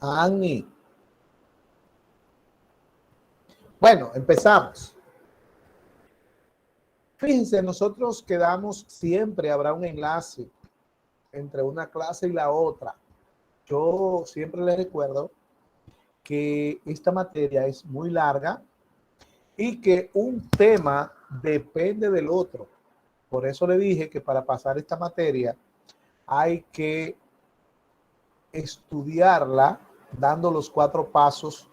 Ani. Bueno, empezamos. Fíjense, nosotros quedamos, siempre habrá un enlace entre una clase y la otra. Yo siempre les recuerdo que esta materia es muy larga y que un tema depende del otro. Por eso le dije que para pasar esta materia hay que estudiarla dando los 4 pasos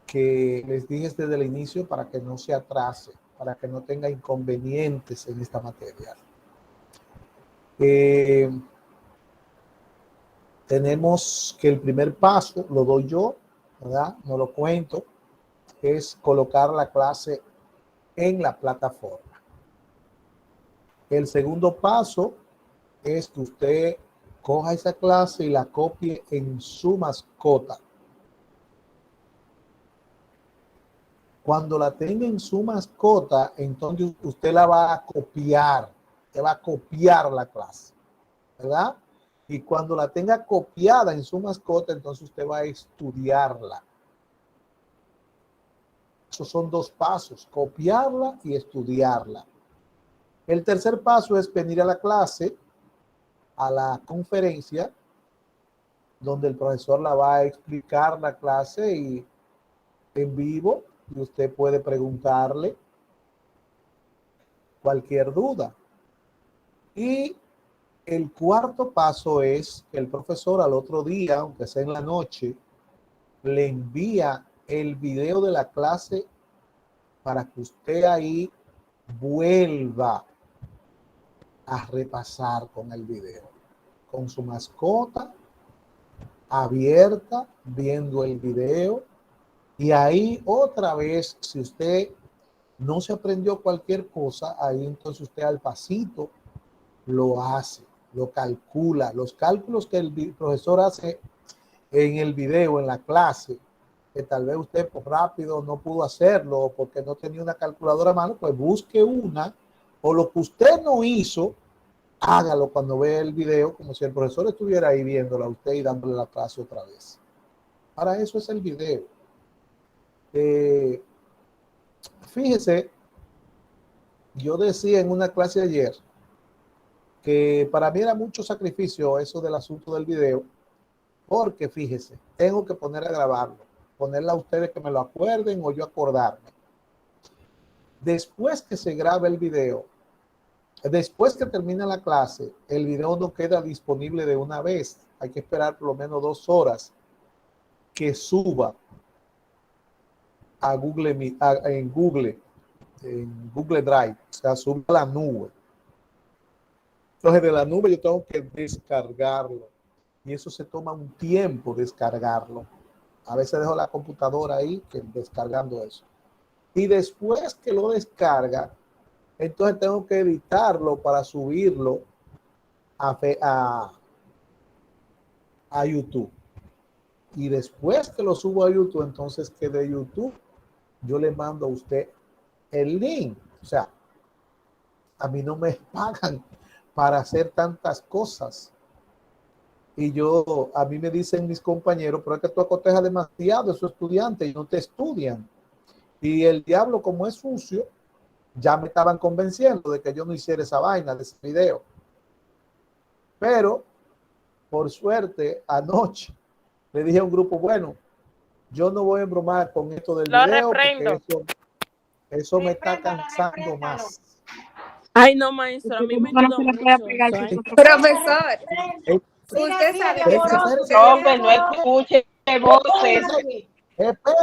que les dije desde el inicio para que no se atrase, para que no tenga inconvenientes en esta materia. Tenemos que el primer paso, lo doy yo, ¿verdad? No lo cuento, es colocar la clase en la plataforma. El segundo paso es que usted coja esa clase y la copie en su mascota. Cuando la tenga en su mascota, entonces usted la va a copiar. Usted va a copiar la clase, ¿verdad? Y cuando la tenga copiada en su mascota, entonces usted va a estudiarla. Esos son 2 pasos, copiarla y estudiarla. El tercer paso es venir a la clase, a la conferencia, donde el profesor la va a explicar la clase y en vivo, y usted puede preguntarle cualquier duda. Y el cuarto paso es que el profesor al otro día, aunque sea en la noche, le envía el video de la clase para que usted ahí vuelva a repasar con el video, con su mascota abierta, viendo el video. Y ahí otra vez, si usted no se aprendió cualquier cosa, ahí entonces usted al pasito lo hace, lo calcula. Los cálculos que el profesor hace en el video, en la clase, que tal vez usted por rápido no pudo hacerlo porque no tenía una calculadora a mano, pues busque una, o lo que usted no hizo, hágalo cuando vea el video, como si el profesor estuviera ahí viéndola a usted y dándole la clase otra vez. Para eso es el video. Fíjese, yo decía en una clase ayer que para mí era mucho sacrificio eso del asunto del video, porque fíjese, tengo que poner a grabarlo, ponerla a ustedes que me lo acuerden o yo acordarme. Después que se grabe el video, después que termine la clase, el video no queda disponible de una vez. Hay que esperar por lo menos 2 horas que suba a Google, en Google Drive, o sea, sube a la nube. Entonces de la nube yo tengo que descargarlo y eso se toma un tiempo descargarlo. A veces dejo la computadora ahí descargando eso. Y después que lo descarga, entonces tengo que editarlo para subirlo a YouTube. Y después que lo subo a YouTube, entonces que de YouTube yo le mando a usted el link. O sea, a mí no me pagan para hacer tantas cosas. Y a mí me dicen mis compañeros, pero es que tú acotejas demasiado a esos estudiantes y no te estudian. Y el diablo, como es sucio, ya me estaban convenciendo de que yo no hiciera esa vaina de ese video. Pero, por suerte, anoche le dije a un grupo, bueno, yo no voy a embromar con esto del video porque eso me está cansando más. Ay, no, maestro, a mí me ayudó mucho. Profesor, usted sabe que Profe, no escuche voces.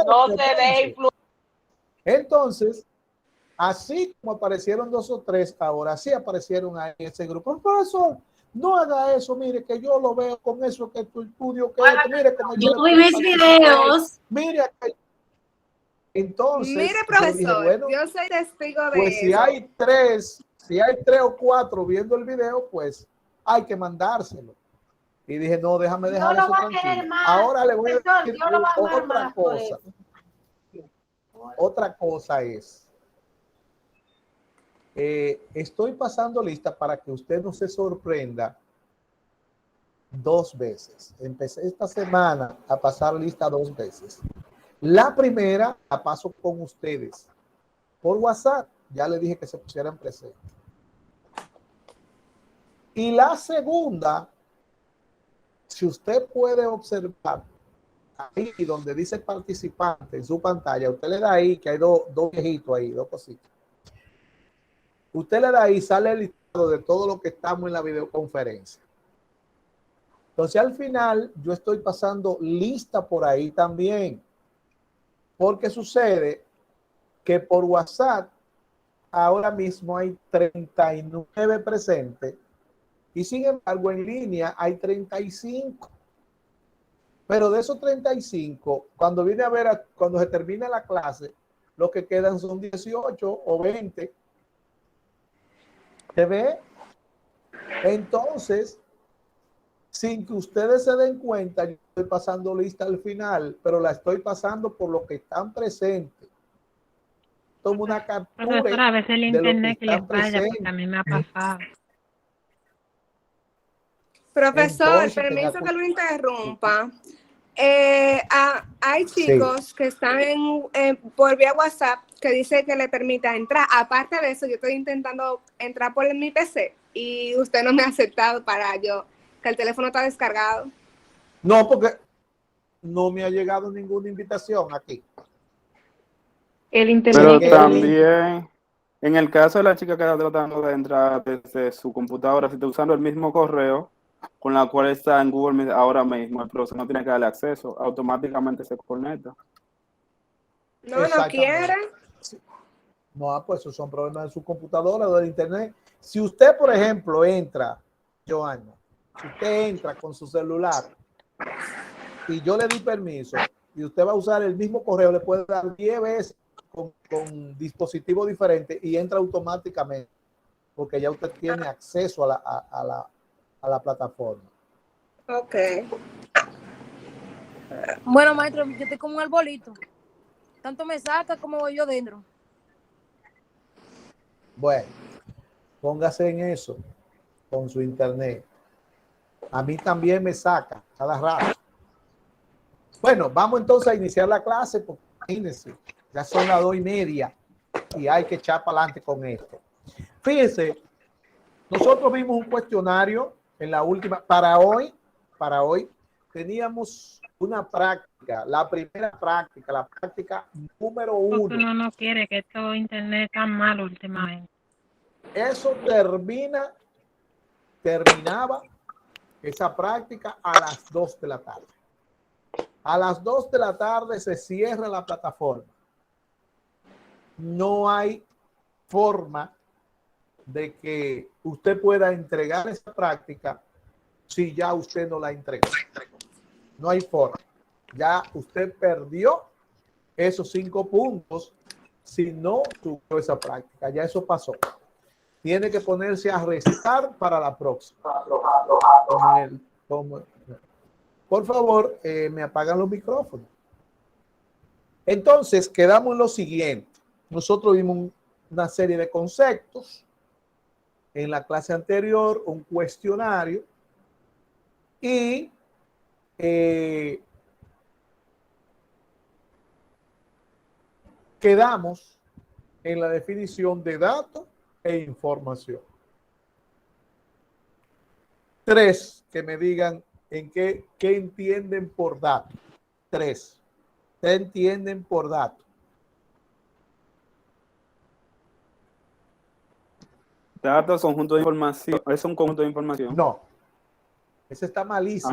No se deje influir. Entonces, así como aparecieron 2 o 3, ahora sí aparecieron ahí ese grupo. Profesor, no haga eso, mire que yo lo veo con eso que tu estudio, que esto, mire como yo vi mis videos. Mire acá. Entonces, mire, profesor, yo dije, bueno, yo soy testigo de pues eso. Si hay 3 o 4 viendo el video, pues hay que mandárselo. Y dije, no, déjame dejar eso tranquilo. Ahora le voy a decir otra cosa. Otra cosa es, estoy pasando lista para que usted no se sorprenda 2 veces. Empecé esta semana a pasar lista 2 veces. La primera la paso con ustedes por WhatsApp. Ya le dije que se pusieran presentes. Y la segunda, si usted puede observar ahí donde dice participante en su pantalla, usted le da ahí que hay dos viejitos ahí, 2 cositas. Usted le da ahí, sale el listado de todo lo que estamos en la videoconferencia. Entonces al final yo estoy pasando lista por ahí también. Porque sucede que por WhatsApp ahora mismo hay 39 presentes y sin embargo en línea hay 35. Pero de esos 35, cuando viene a ver, cuando se termina la clase, lo que quedan son 18 o 20. ¿Se ve? Entonces, sin que ustedes se den cuenta, yo estoy pasando lista al final, pero la estoy pasando por los que están presentes. Tomo una captura. Profesora, a veces el internet que le falla, porque a mí me ha pasado. Profesor, Entonces, permiso que lo interrumpa. Hay chicos que están por vía WhatsApp que dice que le permita entrar. Aparte de eso, yo estoy intentando entrar por mi PC y usted no me ha aceptado para yo, que el teléfono está descargado. No, porque no me ha llegado ninguna invitación aquí. El internet. Pero también, en el caso de la chica que está tratando de entrar desde su computadora, si está usando el mismo correo con la cual está en Google Meet ahora mismo, el profesor no tiene que darle acceso, automáticamente se conecta. No quiere. No, pues esos son problemas de su computadora o del internet. Si usted, por ejemplo, entra, Joana, si usted entra con su celular y yo le di permiso y usted va a usar el mismo correo, le puede dar 10 veces con dispositivos diferentes y entra automáticamente porque ya usted tiene acceso a la plataforma. Ok. Bueno, maestro, yo estoy como un arbolito. Tanto me saca como voy yo dentro. Bueno, póngase en eso con su internet. A mí también me saca cada rato. Bueno, vamos entonces a iniciar la clase porque imagínense, ya son las 2:30 y hay que echar para adelante con esto. Fíjense, nosotros vimos un cuestionario en la última, para hoy teníamos una práctica, la primera práctica, la práctica número 1. Porque uno no quiere que esto internet tan malo últimamente. Eso terminaba esa práctica a las 2 de la tarde. A las 2 de la tarde se cierra la plataforma. No hay forma de que usted pueda entregar esa práctica si ya usted no la entregó. No hay forma. Ya usted perdió esos 5 puntos si no tuvo esa práctica. Ya eso pasó. Tiene que ponerse a restar para la próxima. Por favor, me apagan los micrófonos. Entonces, quedamos en lo siguiente. Nosotros vimos una serie de conceptos en la clase anterior, un cuestionario, y quedamos en la definición de datos e información. 3, que me digan en qué entienden por dato. 3. ¿Qué entienden por dato? Datos, conjunto de información. ¿Es un conjunto de información? No. Ese está malísimo.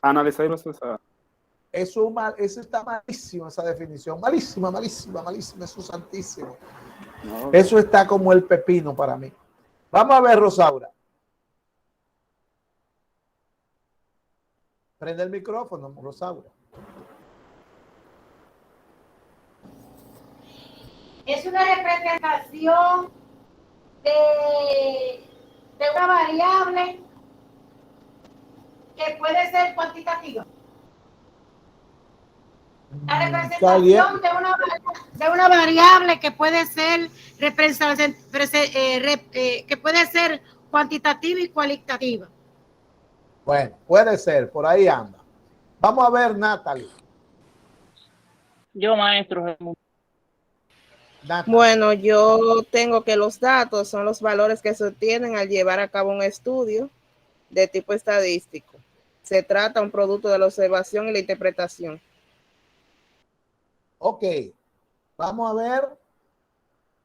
Analizar y procesar. Eso está malísimo, esa definición. Malísima, eso es santísimo. No. Eso está como el pepino para mí. Vamos a ver, Rosaura. Prende el micrófono, Rosaura. Es una representación de una variable que puede ser cuantitativa. La representación de una variable que puede ser que puede ser cuantitativa y cualitativa. Bueno, puede ser, por ahí anda. Vamos a ver, Natalie. Yo, maestro. Natalie. Bueno, yo tengo que los datos son los valores que se obtienen al llevar a cabo un estudio de tipo estadístico. Se trata de un producto de la observación y la interpretación. Ok, vamos a ver.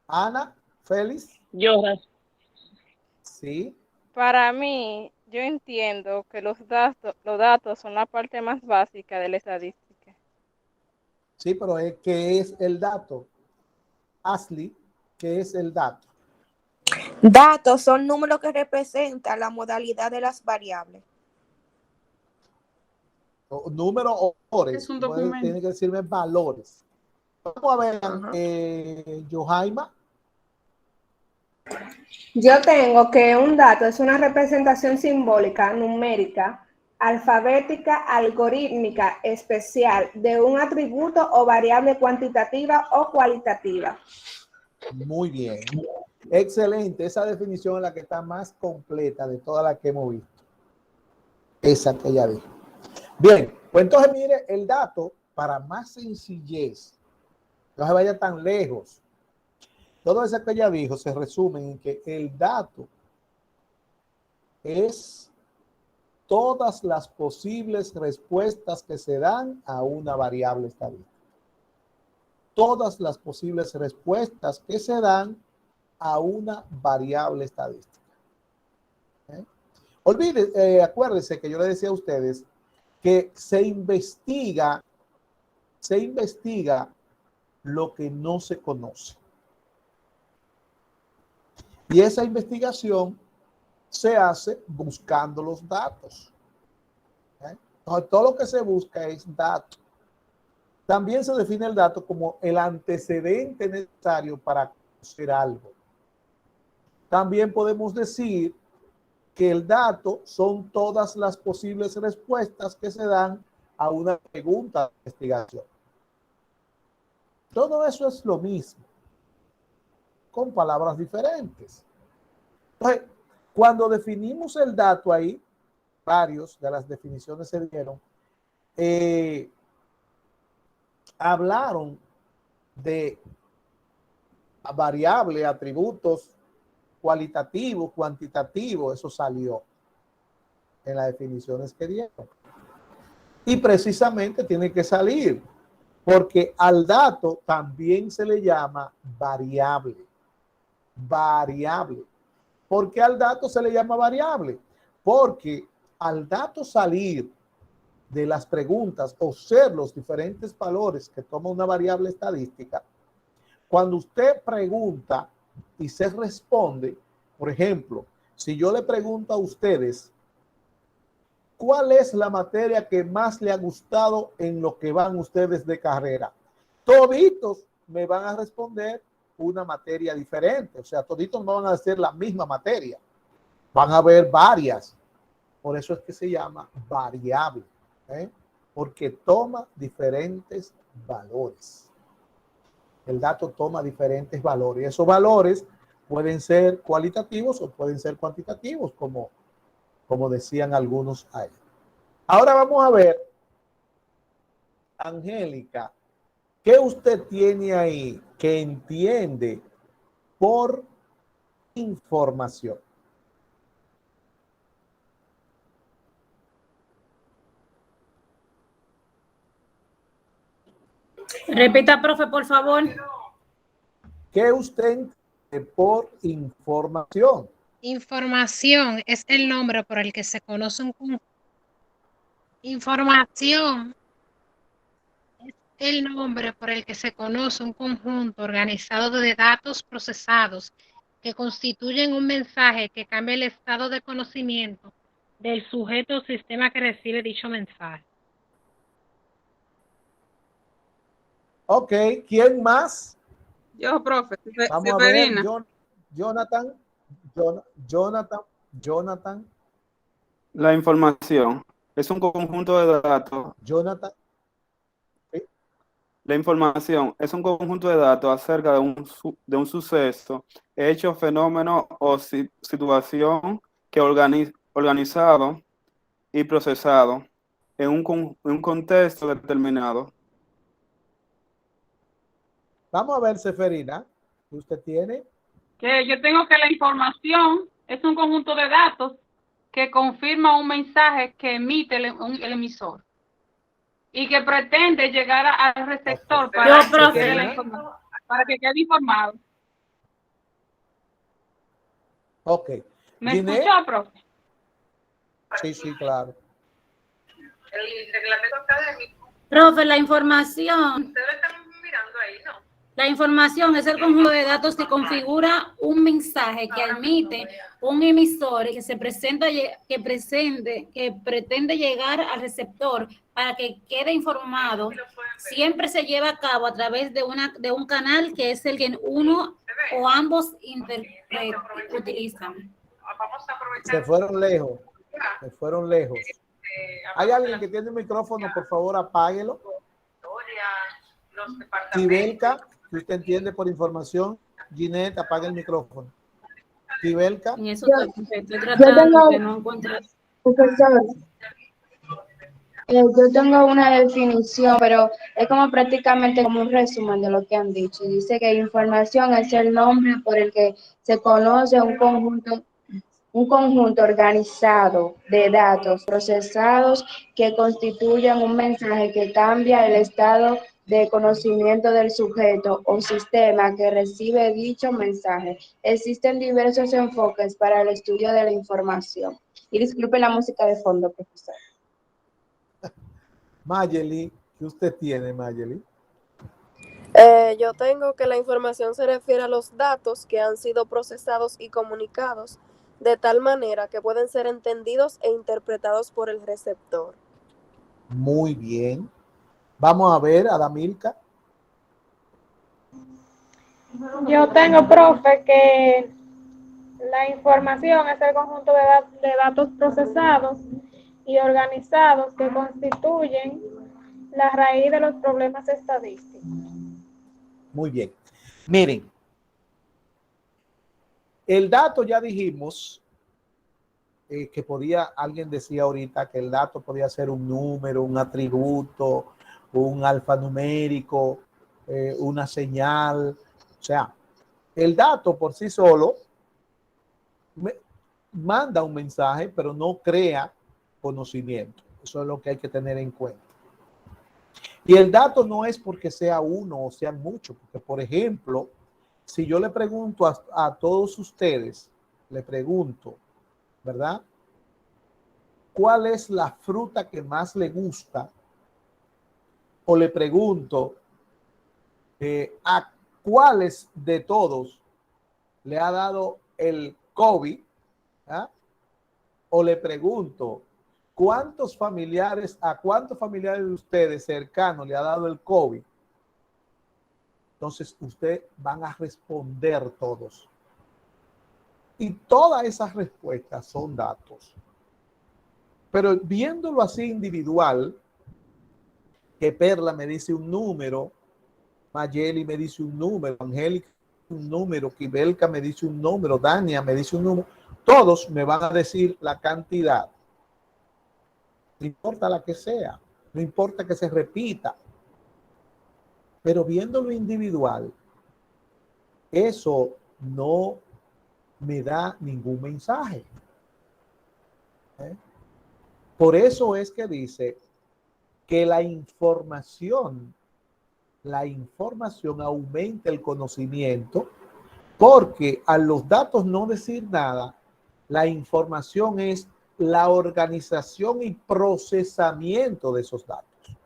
Ana, Félix. Yo, Sí. Para mí, yo entiendo que los datos son la parte más básica de la estadística. Sí, pero ¿qué es el dato? Ashley, ¿qué es el dato? Datos son números que representan la modalidad de las variables. Número o valores. Es un documento. Tiene que decirme valores. Vamos a ver, Johaima. Yo tengo que un dato es una representación simbólica, numérica, alfabética, algorítmica, especial de un atributo o variable cuantitativa o cualitativa. Muy bien. Excelente. Esa definición es la que está más completa de todas las que hemos visto. Esa que ella dijo. Bien, pues entonces mire, el dato, para más sencillez, no se vaya tan lejos. Todo eso que ella dijo se resume en que el dato es todas las posibles respuestas que se dan a una variable estadística. Todas las posibles respuestas que se dan a una variable estadística. Acuérdense que yo le decía a ustedes que se investiga lo que no se conoce. Y esa investigación se hace buscando los datos. Entonces, todo lo que se busca es dato. También se define el dato como el antecedente necesario para conocer algo. También podemos decir que el dato son todas las posibles respuestas que se dan a una pregunta de investigación. Todo eso es lo mismo, con palabras diferentes. Entonces, cuando definimos el dato ahí, varios de las definiciones se dieron, hablaron de variables, atributos, cualitativo, cuantitativo, eso salió en las definiciones que dieron. Y precisamente tiene que salir, porque al dato también se le llama variable. Variable. ¿Por qué al dato se le llama variable? Porque al dato salir de las preguntas o ser los diferentes valores que toma una variable estadística, cuando usted pregunta y se responde, por ejemplo, si yo le pregunto a ustedes, ¿cuál es la materia que más le ha gustado en lo que van ustedes de carrera? Toditos me van a responder una materia diferente, o sea, toditos no van a hacer la misma materia, van a haber varias, por eso es que se llama variable, porque toma diferentes valores. El dato toma diferentes valores, y esos valores pueden ser cualitativos o pueden ser cuantitativos, como decían algunos ahí. Ahora vamos a ver, Angélica, ¿qué usted tiene ahí que entiende por información? Repita, profe, por favor. ¿Qué usted entiende por información? Información es el nombre por el que se conoce un conjunto. Información es el nombre por el que se conoce un conjunto organizado de datos procesados que constituyen un mensaje que cambia el estado de conocimiento del sujeto o sistema que recibe dicho mensaje. Ok, ¿quién más? Yo, profe, Vamos a ver, Severina. Jonathan. La información es un conjunto de datos. Jonathan. La información es un conjunto de datos acerca de un suceso, hecho, fenómeno o situación que organizado y procesado en un contexto determinado. Vamos a ver, Seferina, ¿qué usted tiene? Que yo tengo que la información es un conjunto de datos que confirma un mensaje que emite el emisor y que pretende llegar al receptor para que quede informado. Ok. ¿Me Ginette? escuchó, profe? Sí, sí, claro. El reglamento académico. Profe, la información. Ustedes están mirando ahí, ¿no? La información es el conjunto de datos que configura un mensaje que emite un emisor y que que pretende llegar al receptor para que quede informado. Siempre se lleva a cabo a través de un canal que es el que uno o ambos utilizan. Se fueron lejos. Se fueron lejos. ¿Hay alguien que tiene un micrófono? Por favor, apáguelo. Tibelka, si usted entiende por información, Ginette, apague el micrófono. Tibelka. Estoy tratando de no encontrar. Profesor, yo tengo una definición, pero es como prácticamente como un resumen de lo que han dicho. Dice que información es el nombre por el que se conoce un conjunto organizado de datos procesados que constituyen un mensaje que cambia el estado de conocimiento del sujeto o sistema que recibe dicho mensaje. Existen diversos enfoques para el estudio de la información. Y disculpe la música de fondo, profesor. Mayeli, ¿qué usted tiene, Mayeli? Yo tengo que la información se refiere a los datos que han sido procesados y comunicados de tal manera que pueden ser entendidos e interpretados por el receptor. Muy bien. Vamos a ver, Adamilka. Yo tengo, profe, que la información es el conjunto de datos procesados y organizados que constituyen la raíz de los problemas estadísticos. Muy bien. Miren, el dato ya dijimos que alguien decía ahorita que el dato podía ser un número, un atributo, un alfanumérico, una señal. O sea, el dato por sí solo manda un mensaje, pero no crea conocimiento. Eso es lo que hay que tener en cuenta. Y el dato no es porque sea uno o sean muchos, porque por ejemplo, si yo le pregunto a todos ustedes, le pregunto, ¿verdad? ¿Cuál es la fruta que más le gusta? O le pregunto a cuáles de todos le ha dado el COVID, ¿ah? O le pregunto, ¿a cuántos familiares de ustedes cercanos le ha dado el COVID? Entonces, ustedes van a responder todos. Y todas esas respuestas son datos. Pero viéndolo así individual, que Perla me dice un número, Mayeli me dice un número, Angélica un número, Kibelka me dice un número, Dania me dice un número, todos me van a decir la cantidad. No importa la que sea, no importa que se repita. Pero viéndolo individual, eso no me da ningún mensaje. Por eso es que dice que la información aumenta el conocimiento, porque a los datos no decir nada, la información es la organización y procesamiento de esos datos.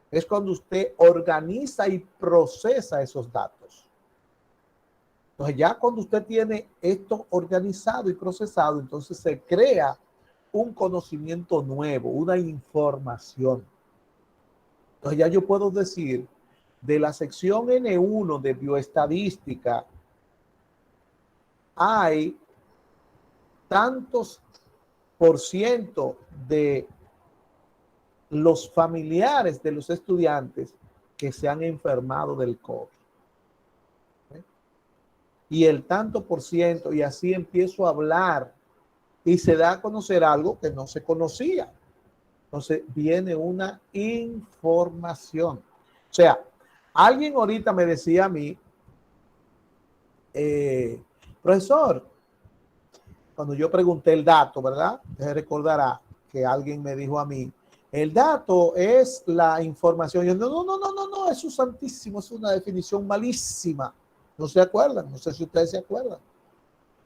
Es cuando usted organiza y procesa esos datos. Entonces ya cuando usted tiene esto organizado y procesado, entonces se crea un conocimiento nuevo, una información. Entonces ya yo puedo decir, de la sección N1 de bioestadística, hay tantos por ciento de los familiares de los estudiantes que se han enfermado del COVID. Y el tanto por ciento, y así empiezo a hablar y se da a conocer algo que no se conocía. Entonces viene una información. O sea, alguien ahorita me decía a mí, profesor, cuando yo pregunté el dato, ¿verdad? Usted recordará que alguien me dijo a mí, el dato es la información. Yo, no, eso es santísimo, es una definición malísima. ¿No se acuerdan? No sé si ustedes se acuerdan.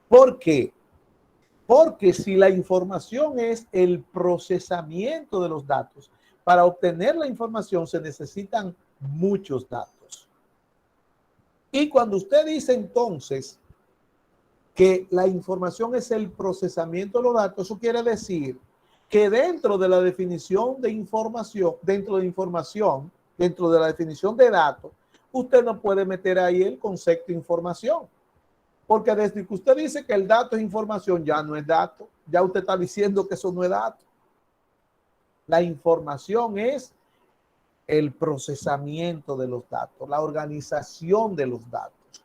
¿Por qué? Porque si la información es el procesamiento de los datos, para obtener la información se necesitan muchos datos. Y cuando usted dice entonces que la información es el procesamiento de los datos, eso quiere decir que dentro de la definición de información, dentro de la definición de datos, usted no puede meter ahí el concepto de información. Porque desde que usted dice que el dato es información, ya no es dato. Ya usted está diciendo que eso no es dato. La información es el procesamiento de los datos, la organización de los datos.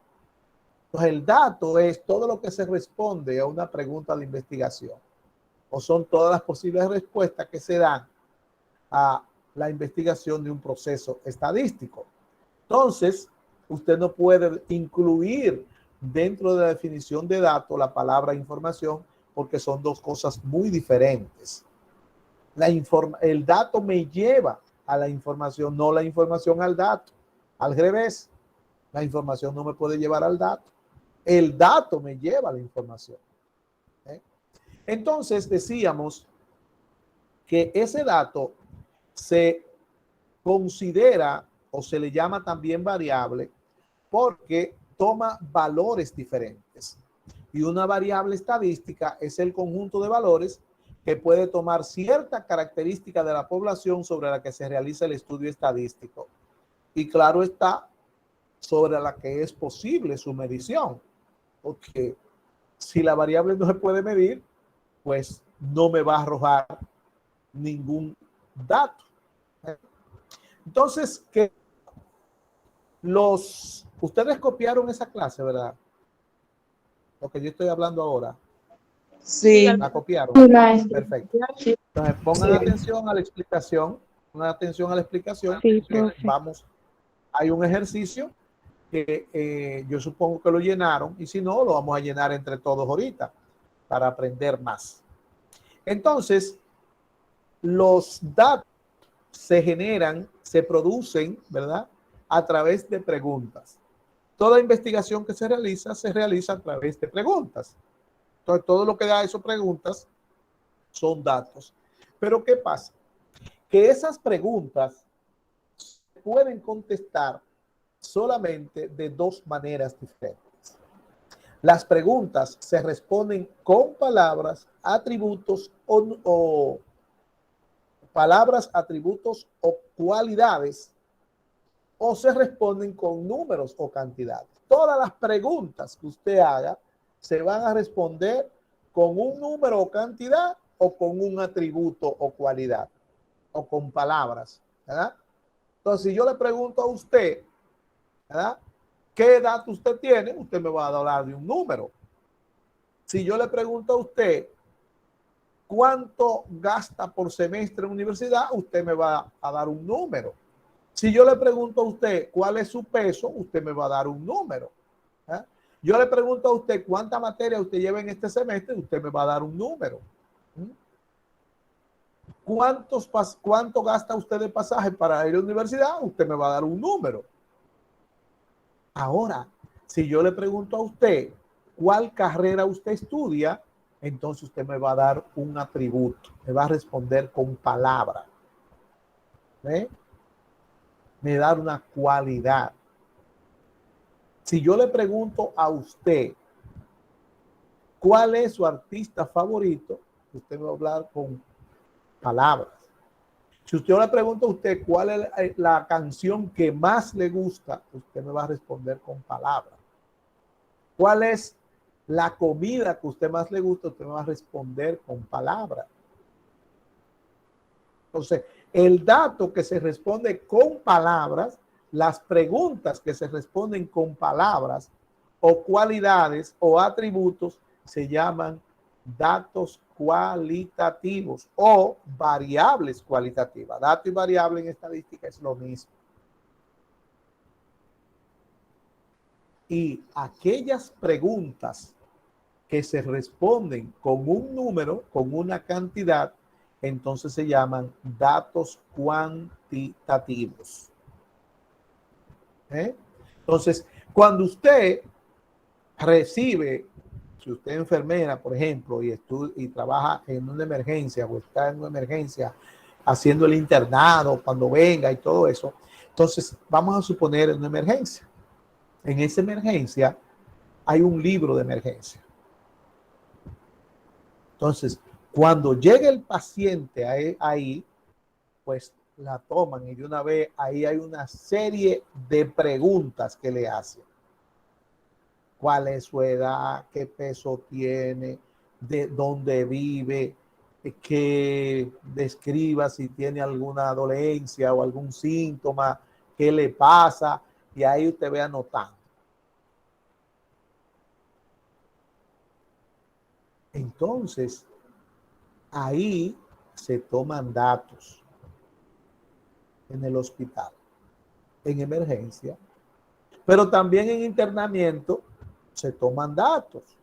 Entonces, el dato es todo lo que se responde a una pregunta de investigación. O son todas las posibles respuestas que se dan a la investigación de un proceso estadístico. Entonces, usted no puede incluir dentro de la definición de datos la palabra información porque son dos cosas muy diferentes. El dato me lleva a la información, no la información al dato. Al revés, la información no me puede llevar al dato. El dato me lleva a la información. Entonces decíamos que ese dato se considera o se le llama también variable porque toma valores diferentes. Y una variable estadística es el conjunto de valores que puede tomar cierta característica de la población sobre la que se realiza el estudio estadístico. Y claro está, sobre la que es posible su medición. Porque si la variable no se puede medir, pues no me va a arrojar ningún dato. Entonces, que ustedes copiaron esa clase, ¿verdad? Lo que yo estoy hablando ahora. Sí. ¿La copiaron? Sí, maestro. Perfecto. Entonces, pongan atención a la explicación. Pongan atención a la explicación. Sí, profe. Vamos. Hay un ejercicio que yo supongo que lo llenaron y si no, lo vamos a llenar entre todos ahorita para aprender más. Entonces, los datos se generan, se producen, ¿verdad? A través de preguntas. Toda investigación que se realiza a través de preguntas. Entonces, todo lo que da esas preguntas son datos. Pero, ¿qué pasa? Que esas preguntas se pueden contestar solamente de dos maneras diferentes. Las preguntas se responden con palabras, atributos o palabras, atributos o cualidades, o se responden con números o cantidades. Todas las preguntas que usted haga se van a responder con un número o cantidad o con un atributo o cualidad o con palabras, ¿verdad? Entonces, si yo le pregunto a usted, ¿verdad?, ¿qué edad usted tiene? Usted me va a hablar de un número. Si yo le pregunto a usted cuánto gasta por semestre en universidad, usted me va a dar un número. Si yo le pregunto a usted cuál es su peso, usted me va a dar un número. Yo le pregunto a usted cuánta materia usted lleva en este semestre, usted me va a dar un número. ¿Cuánto gasta usted de pasaje para ir a la universidad? Usted me va a dar un número. Ahora, si yo le pregunto a usted cuál carrera usted estudia, entonces usted me va a dar un atributo. Me va a responder con palabra. Me da una cualidad. Si yo le pregunto a usted cuál es su artista favorito, usted me va a hablar con palabras. Si usted le pregunta a usted cuál es la canción que más le gusta, usted me va a responder con palabras. ¿Cuál es la comida que a usted más le gusta? Usted me va a responder con palabras. Entonces, el dato que se responde con palabras, las preguntas que se responden con palabras o cualidades o atributos se llaman datos cualitativos o variables cualitativas. Dato y variable en estadística es lo mismo. Y aquellas preguntas que se responden con un número, con una cantidad, entonces se llaman datos cuantitativos. Entonces, cuando usted recibe, si usted es enfermera, por ejemplo, y trabaja en una emergencia o está en una emergencia haciendo el internado cuando venga y todo eso, entonces vamos a suponer una emergencia. En esa emergencia hay un libro de emergencia. Entonces, cuando llegue el paciente ahí, pues la toman y de una vez ahí hay una serie de preguntas que le hacen. ¿Cuál es su edad? ¿Qué peso tiene? ¿De dónde vive? Que describa si tiene alguna dolencia o algún síntoma, qué le pasa, y ahí usted ve anotando. Entonces, ahí se toman datos en el hospital, en emergencia, pero también en internamiento se toman datos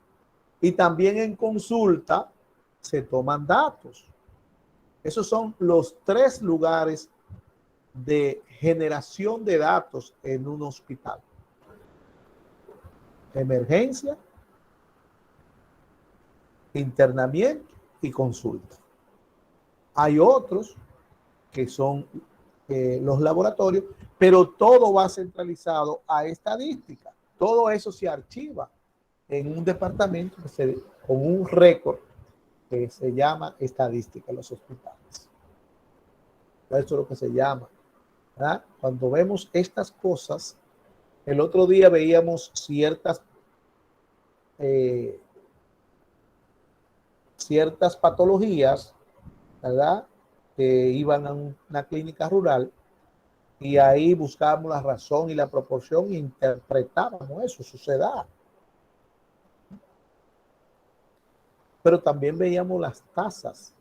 y también en consulta se toman datos. Esos son los 3 lugares de generación de datos en un hospital: emergencia, internamiento y consulta. Hay otros que son los laboratorios, pero todo va centralizado a estadística. Todo eso se archiva en un departamento con un récord que se llama estadística en los hospitales. Eso es lo que se llama, ¿verdad? Cuando vemos estas cosas, el otro día veíamos ciertas patologías, ¿verdad? Que iban a una clínica rural y ahí buscábamos la razón y la proporción e interpretábamos eso, su edad. Pero también veíamos las tasas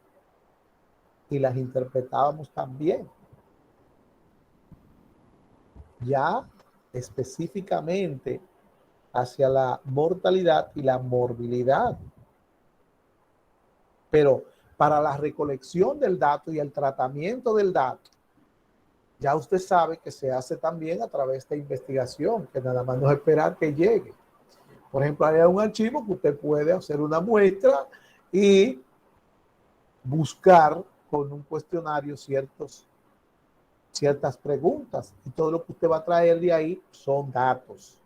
y las interpretábamos también. Ya específicamente hacia la mortalidad y la morbilidad. Pero para la recolección del dato y el tratamiento del dato, ya usted sabe que se hace también a través de investigación, que nada más no es esperar que llegue. Por ejemplo, hay un archivo que usted puede hacer una muestra y buscar con un cuestionario ciertas preguntas. Y todo lo que usted va a traer de ahí son datos.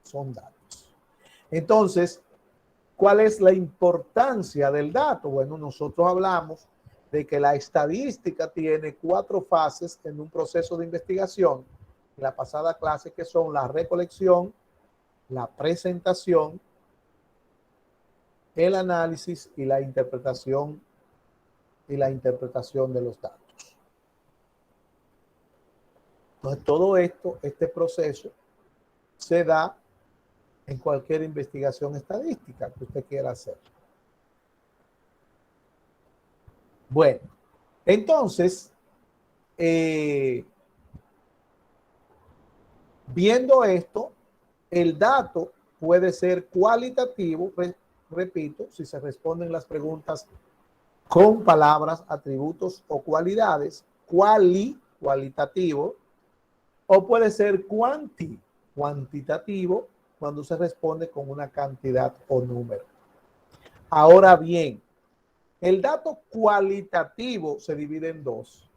Son datos. Entonces, ¿cuál es la importancia del dato? Bueno, nosotros hablamos de que la estadística tiene 4 fases en un proceso de investigación. En la pasada clase, que son la recolección, la presentación, el análisis y la interpretación de los datos. Entonces, todo esto, este proceso, se da en cualquier investigación estadística que usted quiera hacer. Bueno, entonces, viendo esto, el dato puede ser cualitativo, repito, si se responden las preguntas con palabras, atributos o cualidades, cualitativo, o puede ser cuantitativo, cuando se responde con una cantidad o número. Ahora bien, el dato cualitativo se divide en 2.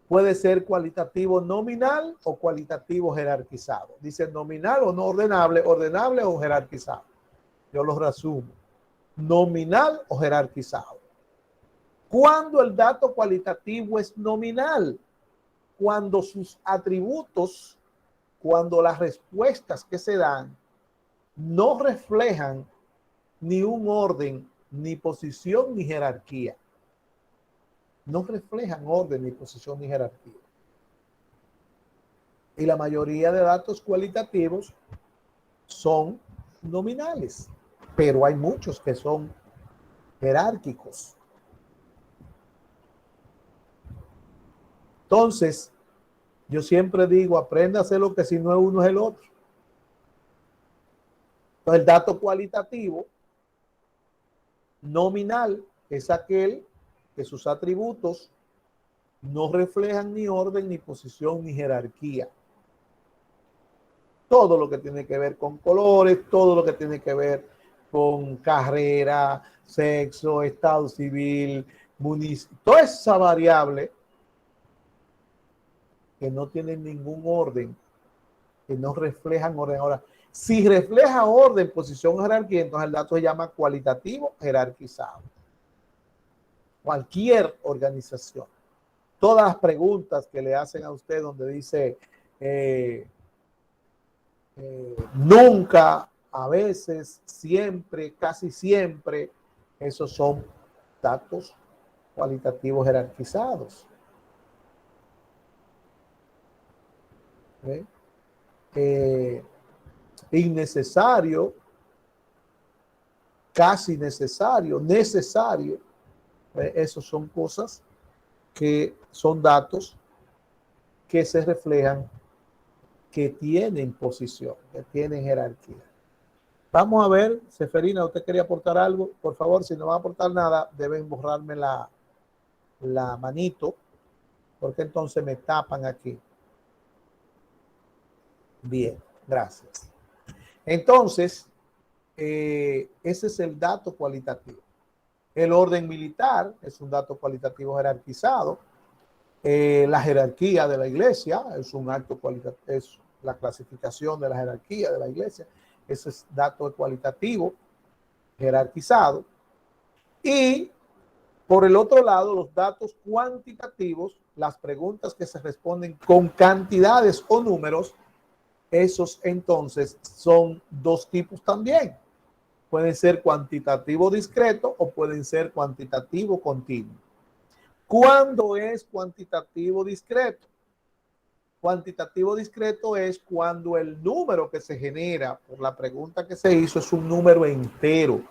Puede ser cualitativo nominal o cualitativo jerarquizado. Dice nominal o no ordenable, ordenable o jerarquizado. Yo lo resumo. Nominal o jerarquizado. ¿Cuándo el dato cualitativo es nominal? Cuando sus atributos, cuando las respuestas que se dan no reflejan ni un orden, ni posición, ni jerarquía. No reflejan orden, ni posición, ni jerarquía. Y la mayoría de datos cualitativos son nominales. pero hay muchos que son jerárquicos. Entonces, yo siempre digo, aprenda a hacer lo que si no es uno es el otro. Entonces, el dato cualitativo nominal es aquel que sus atributos no reflejan ni orden, ni posición, ni jerarquía. Todo lo que tiene que ver con colores, todo lo que tiene que ver con carrera, sexo, estado civil, municipio, toda esa variable que no tienen ningún orden, que no reflejan orden. Ahora, si refleja orden, posición, jerarquía, entonces el dato se llama cualitativo jerarquizado. Cualquier organización. Todas las preguntas que le hacen a usted donde dice nunca, a veces, siempre, casi siempre, esos son datos cualitativos jerarquizados. Innecesario, casi necesario, necesario. Esos son cosas que son datos que se reflejan, que tienen posición, que tienen jerarquía. Vamos a ver, Seferina, ¿usted quería aportar algo? Por favor, si no va a aportar nada, deben borrarme la manito, porque entonces me tapan aquí. Bien, gracias. Entonces, ese es el dato cualitativo. El orden militar es un dato cualitativo jerarquizado. La jerarquía de la iglesia es un acto cualitativo, es la clasificación de la jerarquía de la iglesia. Ese es dato cualitativo jerarquizado. Y por el otro lado, los datos cuantitativos, las preguntas que se responden con cantidades o números, esos entonces son dos tipos también. Pueden ser cuantitativo discreto o pueden ser cuantitativo continuo. ¿Cuándo es cuantitativo discreto? Cuantitativo discreto es cuando el número que se genera por la pregunta que se hizo es un número entero.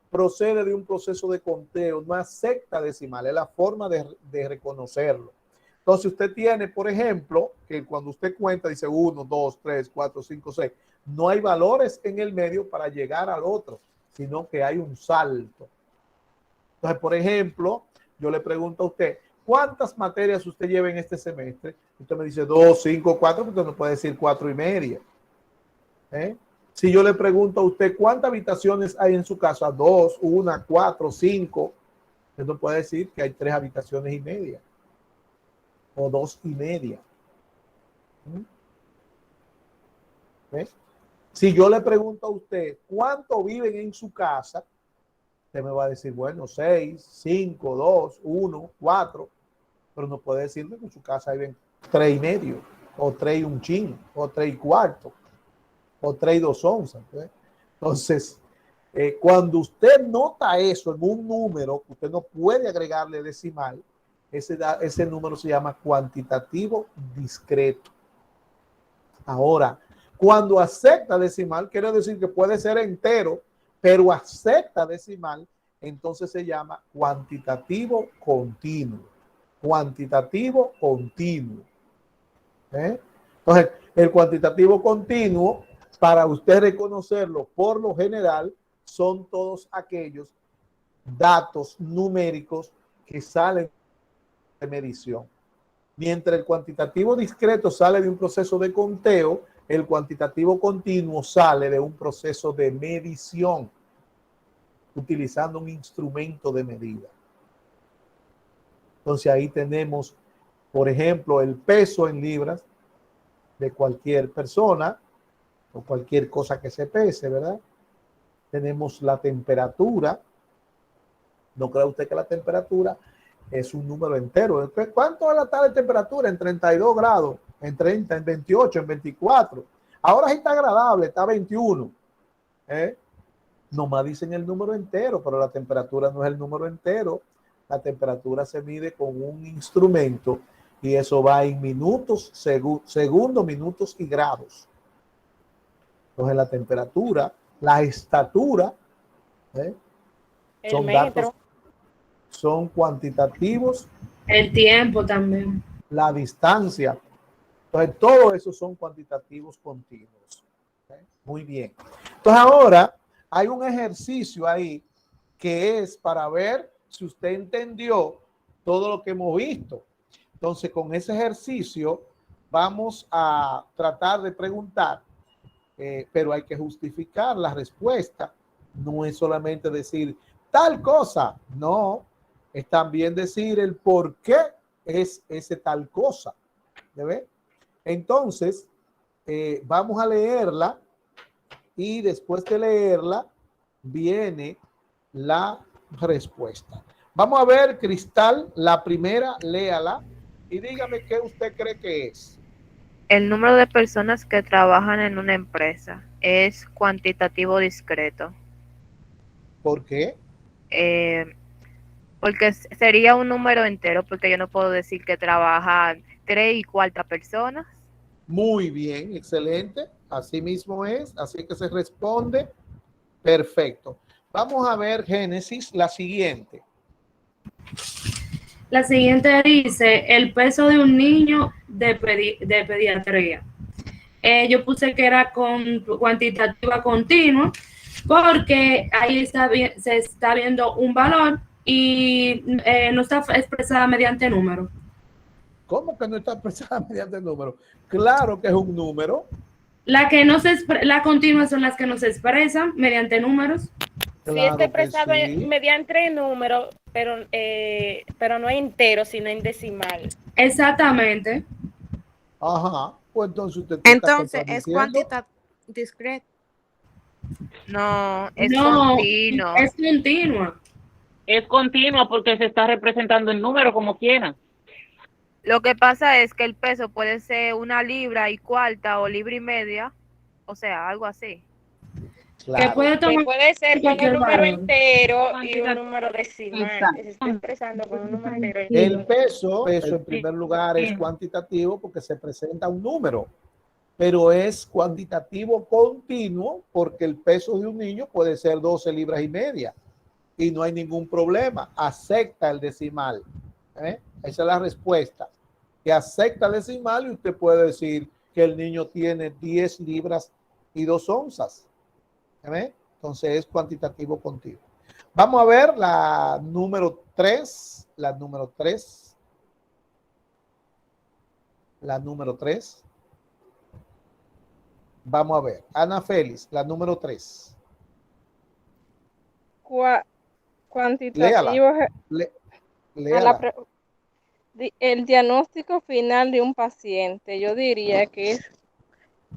Procede de un proceso de conteo, no acepta decimales, es la forma de reconocerlo. Entonces usted tiene, por ejemplo, que cuando usted cuenta dice 1, 2, 3, 4, 5, 6. No hay valores en el medio para llegar al otro, sino que hay un salto. Entonces, por ejemplo, yo le pregunto a usted, ¿cuántas materias usted lleva en este semestre? Usted me dice 2, 5, 4, porque usted no puede decir 4,5. Si yo le pregunto a usted, ¿cuántas habitaciones hay en su casa? 2, 1, 4, 5. Usted no puede decir que hay 3 habitaciones y media. O 2,5. ¿Ves? Si yo le pregunto a usted cuánto viven en su casa, usted me va a decir, bueno, 6, 5, 2, 1, 4, pero no puede decirme que en su casa viven 3,5, o 3 y un chin, o 3 y cuarto, o 3 y 2 onzas. ¿Ves? Entonces, cuando usted nota eso en un número, usted no puede agregarle decimal, ese número se llama cuantitativo discreto. Ahora, cuando acepta decimal, quiere decir que puede ser entero, pero acepta decimal, entonces se llama cuantitativo continuo. Cuantitativo continuo. Entonces, el cuantitativo continuo, para usted reconocerlo por lo general, son todos aquellos datos numéricos que salen de medición. Mientras el cuantitativo discreto sale de un proceso de conteo, el cuantitativo continuo sale de un proceso de medición, utilizando un instrumento de medida. Entonces ahí tenemos, por ejemplo, el peso en libras de cualquier persona o cualquier cosa que se pese, ¿verdad? Tenemos la temperatura. ¿No cree usted que la temperatura es un número entero? ¿Cuánto es la tal temperatura? En 32 grados, en 30, en 28, en 24. Ahora sí está agradable, está 21. Nomás dicen el número entero, pero la temperatura no es el número entero. La temperatura se mide con un instrumento y eso va en minutos, segundos, minutos y grados. Entonces la temperatura la estatura, ¿eh? El Son metro. datos, son cuantitativos. El tiempo también. La distancia. Entonces, todo eso son cuantitativos continuos. ¿Ok? Muy bien. Entonces, ahora hay un ejercicio ahí que es para ver si usted entendió todo lo que hemos visto. Entonces, con ese ejercicio vamos a tratar de preguntar, pero hay que justificar la respuesta. No es solamente decir tal cosa, no, es también decir el por qué es ese tal cosa. ¿Ve? Entonces, vamos a leerla y después de leerla viene la respuesta. Vamos a ver, Cristal, la primera, léala y dígame qué usted cree que es. El número de personas que trabajan en una empresa es cuantitativo discreto. ¿Por qué? Porque sería un número entero, porque yo no puedo decir que trabajan 3 y 4 personas. Muy bien, excelente. Así mismo es, así que se responde. Perfecto. Vamos a ver, Génesis, la siguiente. La siguiente dice el peso de un niño de pediatría. Yo puse que era con cuantitativa continua porque ahí se está viendo un valor y no está expresada mediante número. ¿Cómo que no está expresada mediante número? Claro que es un número. La continua son las que no se expresan mediante números. Sí está expresado mediante número, pero no entero, sino en decimal. Exactamente. Ajá. Pues entonces usted es cuantitativo discreto. No, es No, continuo. es continua. Es continua porque se está representando el número como quiera. Lo que pasa es que el peso puede ser 1 libra y 1/4 o 1 libra y media, o sea, algo así. Claro. Que puede ser con un número valor entero y un número decimal. Se está expresando con un número entero. El peso en primer lugar es cuantitativo porque se presenta un número, pero es cuantitativo continuo porque el peso de un niño puede ser 12 libras y media y no hay ningún problema. Acepta el decimal. Esa es la respuesta. Que acepta el decimal y usted puede decir que el niño tiene 10 libras y 2 onzas. Entonces es cuantitativo continuo. Vamos a ver la número 3. La número 3. La número 3. Vamos a ver. Ana Félix, la número 3. Cuantitativo. Léala. El diagnóstico final de un paciente, yo diría que es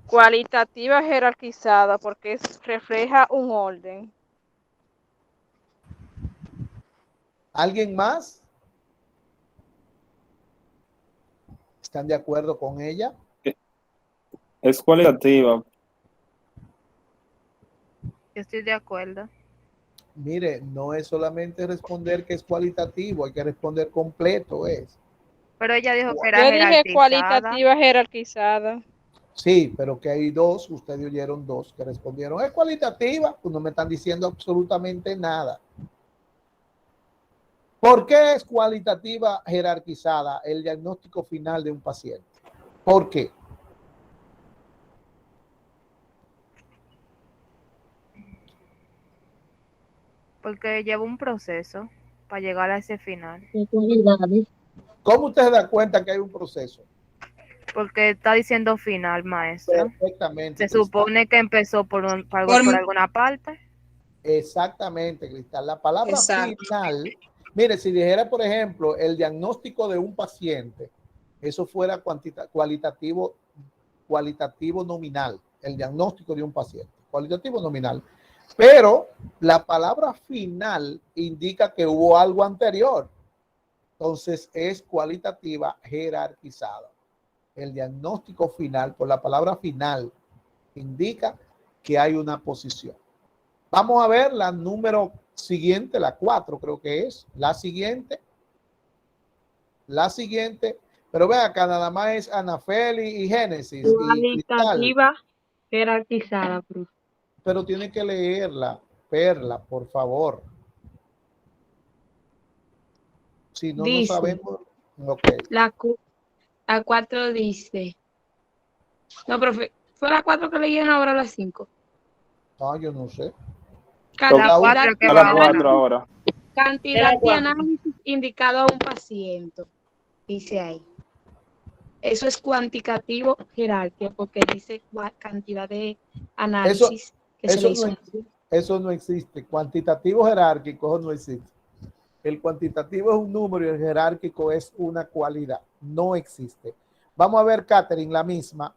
cualitativa jerarquizada porque refleja un orden. ¿Alguien más? ¿Están de acuerdo con ella? Es cualitativa. Yo estoy de acuerdo. Mire, no es solamente responder que es cualitativo, hay que responder completo es. Pero ella dijo que era Yo dije jerarquizada. cualitativa jerarquizada. Sí, pero que hay 2, ustedes oyeron 2 que respondieron, es cualitativa, pues no me están diciendo absolutamente nada. ¿Por qué es cualitativa jerarquizada el diagnóstico final de un paciente? ¿Por qué? Porque lleva un proceso para llegar a ese final. ¿Cómo usted se da cuenta que hay un proceso? Porque está diciendo final, maestra. Perfectamente. Se supone que empezó por alguna parte. Exactamente, Cristal. La palabra final, mire, si dijera, por ejemplo, el diagnóstico de un paciente, eso fuera cualitativo nominal, el diagnóstico de un paciente, cualitativo nominal. Pero la palabra final indica que hubo algo anterior. Entonces es cualitativa jerarquizada. El diagnóstico final, por la palabra final, indica que hay una posición. Vamos a ver la número siguiente, la 4 creo que es. La siguiente. Pero vean acá, nada más es Ana Félix y Génesis. Cualitativa jerarquizada, profe. pero tiene que leerla, Perla, por favor. Si no, Dice, no sabemos. Ok. La 4 dice. No, profe, ¿fue la 4 que leyeron ahora la 5? Ah, yo no sé. Cantidad, A la 4 ahora. cantidad de análisis indicado a un paciente. Dice ahí. Eso es cuantitativo jerárquico porque dice cantidad de análisis que se le hizo. Eso no existe. Cuantitativo jerárquico no existe. El cuantitativo es un número y el jerárquico es una cualidad. No existe. Vamos a ver, Catherine, la misma.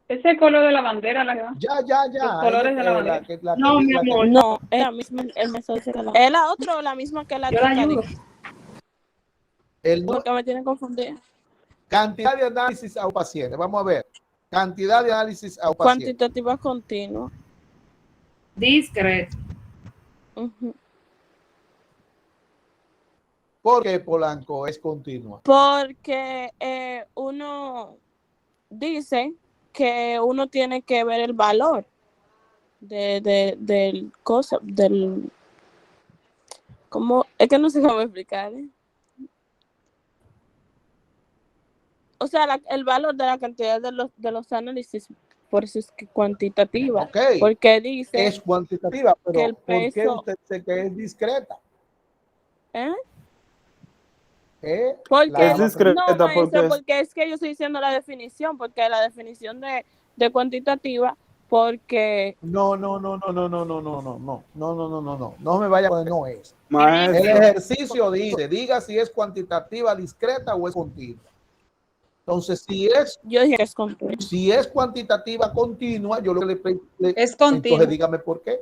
Ese el color de la bandera, Ya. Los colores de la bandera. No, mi amor, no, es la misma, ¿es la otra o la misma que la Yo la ayudo. Porque me tiene confundido. Cantidad de análisis a un paciente. Vamos a ver. Cantidad de análisis a un paciente. Cuantitativa continua. Discreto. ¿Por qué, Polanco, es continua? Porque uno dice que uno tiene que ver el valor del cosa, del... ¿Cómo? Es que no sé cómo explicar. O sea, el valor de la cantidad de los análisis, por eso es que cuantitativa. Okay. Porque dice es cuantitativa, pero que el peso... ¿por qué usted dice que es discreta? Porque es discreta porque es que yo estoy diciendo la definición, porque la definición de cuantitativa, porque no me vaya a no es. Maestro. El ejercicio diga si es cuantitativa, discreta o es continua. Entonces, yo dije que es continua. Si es cuantitativa continua, yo lo que le es continua. Entonces dígame por qué.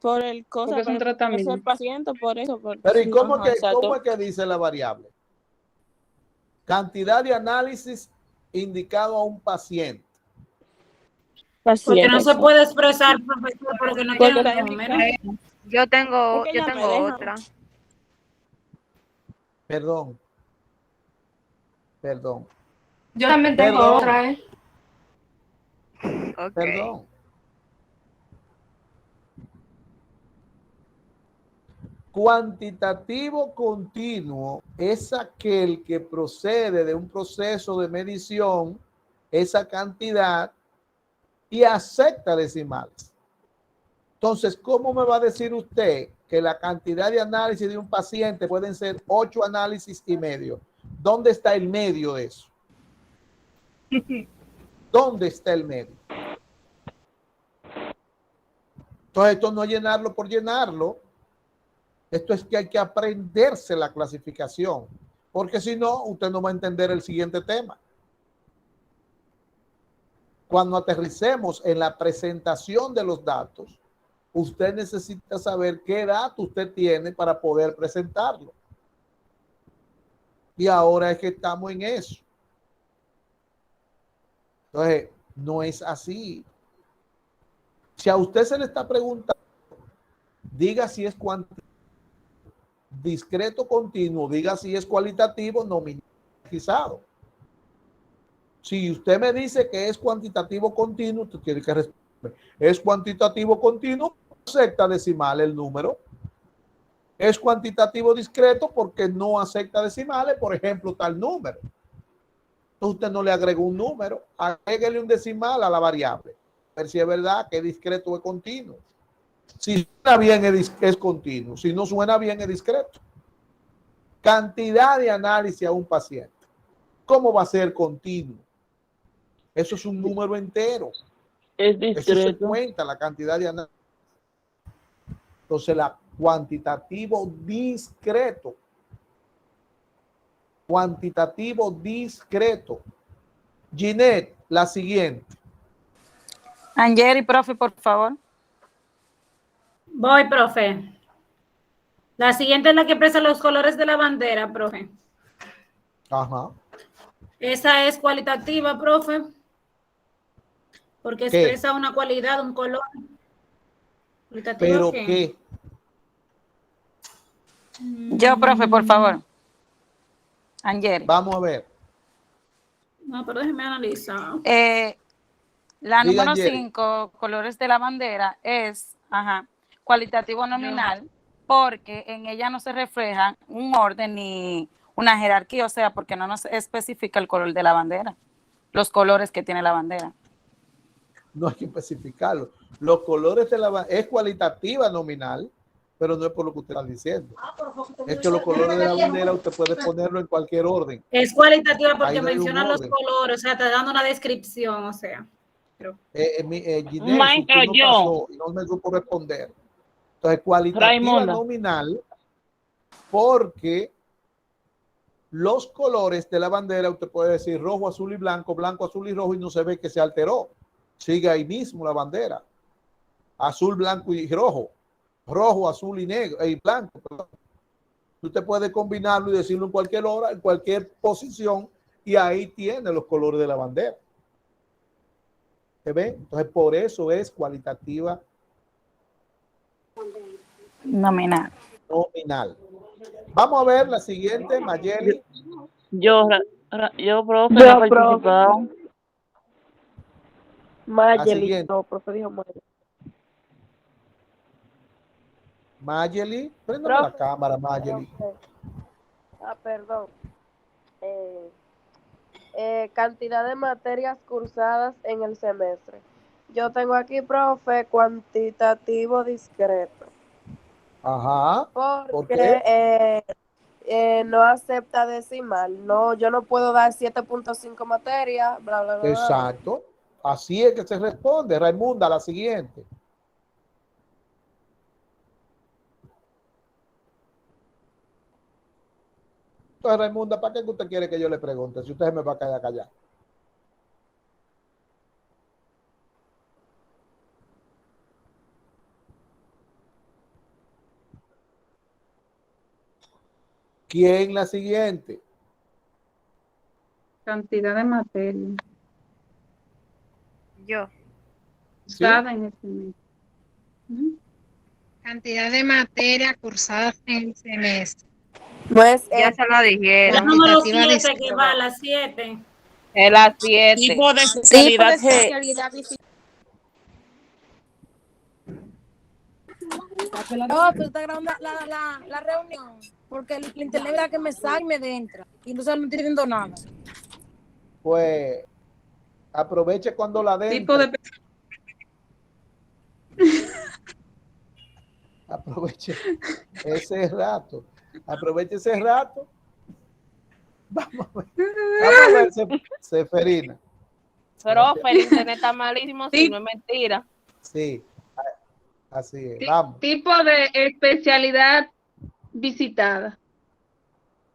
Por el cosa, porque es un tratamiento. El paciente, por eso. Pero ¿y cómo es que dice la variable? Cantidad de análisis indicado a un paciente. Porque no se puede expresar, profesor, porque no tiene un número. Yo tengo otra. Perdón. Yo también tengo otra, Okay. Perdón. Cuantitativo continuo es aquel que procede de un proceso de medición, esa cantidad, y acepta decimales. Entonces, ¿cómo me va a decir usted que la cantidad de análisis de un paciente pueden ser 8 análisis y medio? ¿Dónde está el medio de eso? ¿Dónde está el medio? Entonces, esto no es llenarlo por llenarlo. Esto es que hay que aprenderse la clasificación, porque si no, usted no va a entender el siguiente tema. Cuando aterricemos en la presentación de los datos, usted necesita saber qué dato usted tiene para poder presentarlo. Y ahora es que estamos en eso. Entonces, no es así. Si a usted se le está preguntando, diga si es cuantitativo, discreto, continuo, diga si es cualitativo, nominalizado. Si usted me dice que es cuantitativo continuo, usted tiene que responder. Es cuantitativo continuo, acepta decimal el número. Es cuantitativo discreto porque no acepta decimales, por ejemplo, tal número. Entonces usted no le agregó un número, agréguele un decimal a la variable. A ver si es verdad que es discreto o es continuo. Si suena bien es continuo, si no suena bien es discreto. Cantidad de análisis a un paciente. ¿Cómo va a ser continuo? Eso es un número entero. Es discreto. Eso se cuenta la cantidad de análisis. Entonces, la cuantitativo discreto. Cuantitativo discreto. Ginette, la siguiente. Angeli, profe, por favor. Voy, profe. La siguiente es la que expresa los colores de la bandera, profe. Ajá. Esa es cualitativa, profe. Porque expresa una cualidad, un color. ¿Pero qué? Yo, profe, por favor. Angeli. Vamos a ver. No, pero déjeme analizar. La Diga, número Angeli. 5, colores de la bandera, es cualitativo nominal, porque en ella no se refleja un orden ni una jerarquía, o sea, porque no nos especifica el color de la bandera, los colores que tiene la bandera. No hay que especificarlo. Los colores de la bandera es cualitativa nominal, pero no es por lo que usted está diciendo. Es que los colores de la bandera usted puede ponerlo en cualquier orden. Es cualitativa porque Ahí no hay un menciona los orden. colores, o sea, te dando una descripción, o sea. Ginés, Maestro, usted no pasó y no me supo responder. Entonces, cualitativa Raimundo. nominal, porque los colores de la bandera, usted puede decir rojo, azul y blanco, blanco, azul y rojo, y no se ve que se alteró. Sigue ahí mismo la bandera. Azul, blanco y rojo. Rojo, azul y negro, y blanco. Perdón. Usted puede combinarlo y decirlo en cualquier hora, en cualquier posición, y ahí tiene los colores de la bandera. ¿Se ve? Entonces, por eso es cualitativa Nominal. nominal. Vamos a ver la siguiente, Mayeli. Yo, profe, Yo, no he participado. Mayeli, siguiente. no, profe dijo Mayeli. Mayeli, préndame la cámara, Mayeli. Perdón. Cantidad de materias cursadas en el semestre. Yo tengo aquí, profe, cuantitativo discreto. Ajá. ¿Por Porque no acepta decimal. No, yo no puedo dar 7.5 materias, bla, bla, bla. Exacto. Así es que se responde, Raimunda, la siguiente. Entonces, Raimunda, ¿para qué usted quiere que yo le pregunte? Si usted me va a callar. ¿Quién la siguiente? Cantidad de materia. Yo. ¿Sí? Usada en el semestre. Cantidad de materia cursadas en el semestre. Pues Ya se la dijeron. La número Cuantitativa 7 discreta. que va a las 7. Es las 7. Tipo de especialidad G. No, pero está grabando la reunión, porque el internet era que me sale y me entra, y entonces no estoy viendo nada. Pues aproveche cuando la den. Tipo de Aproveche ese rato. Aproveche ese rato. Vamos a ver, Seferina. Profe, el internet está malísimo, si no es mentira. Sí, así es. Vamos. tipo de especialidad visitada.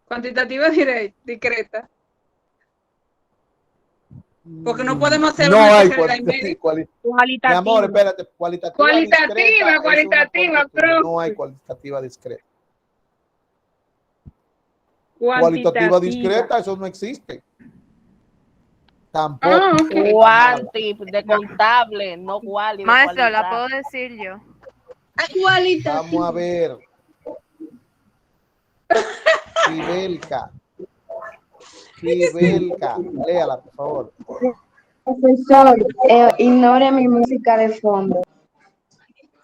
Cuantitativa discreta. Porque no podemos hacer No una hay especialidad cualitativa. Mi amor, espérate. Cualitativa, profe. No hay cualitativa discreta. Cualitativa discreta, eso no existe. Tampoco. Cuanti, de contable, no cuali. Maestro, ¿la puedo decir yo? Vamos a ver. Sibelka, léala, por favor. Profesor, ignore mi música de fondo.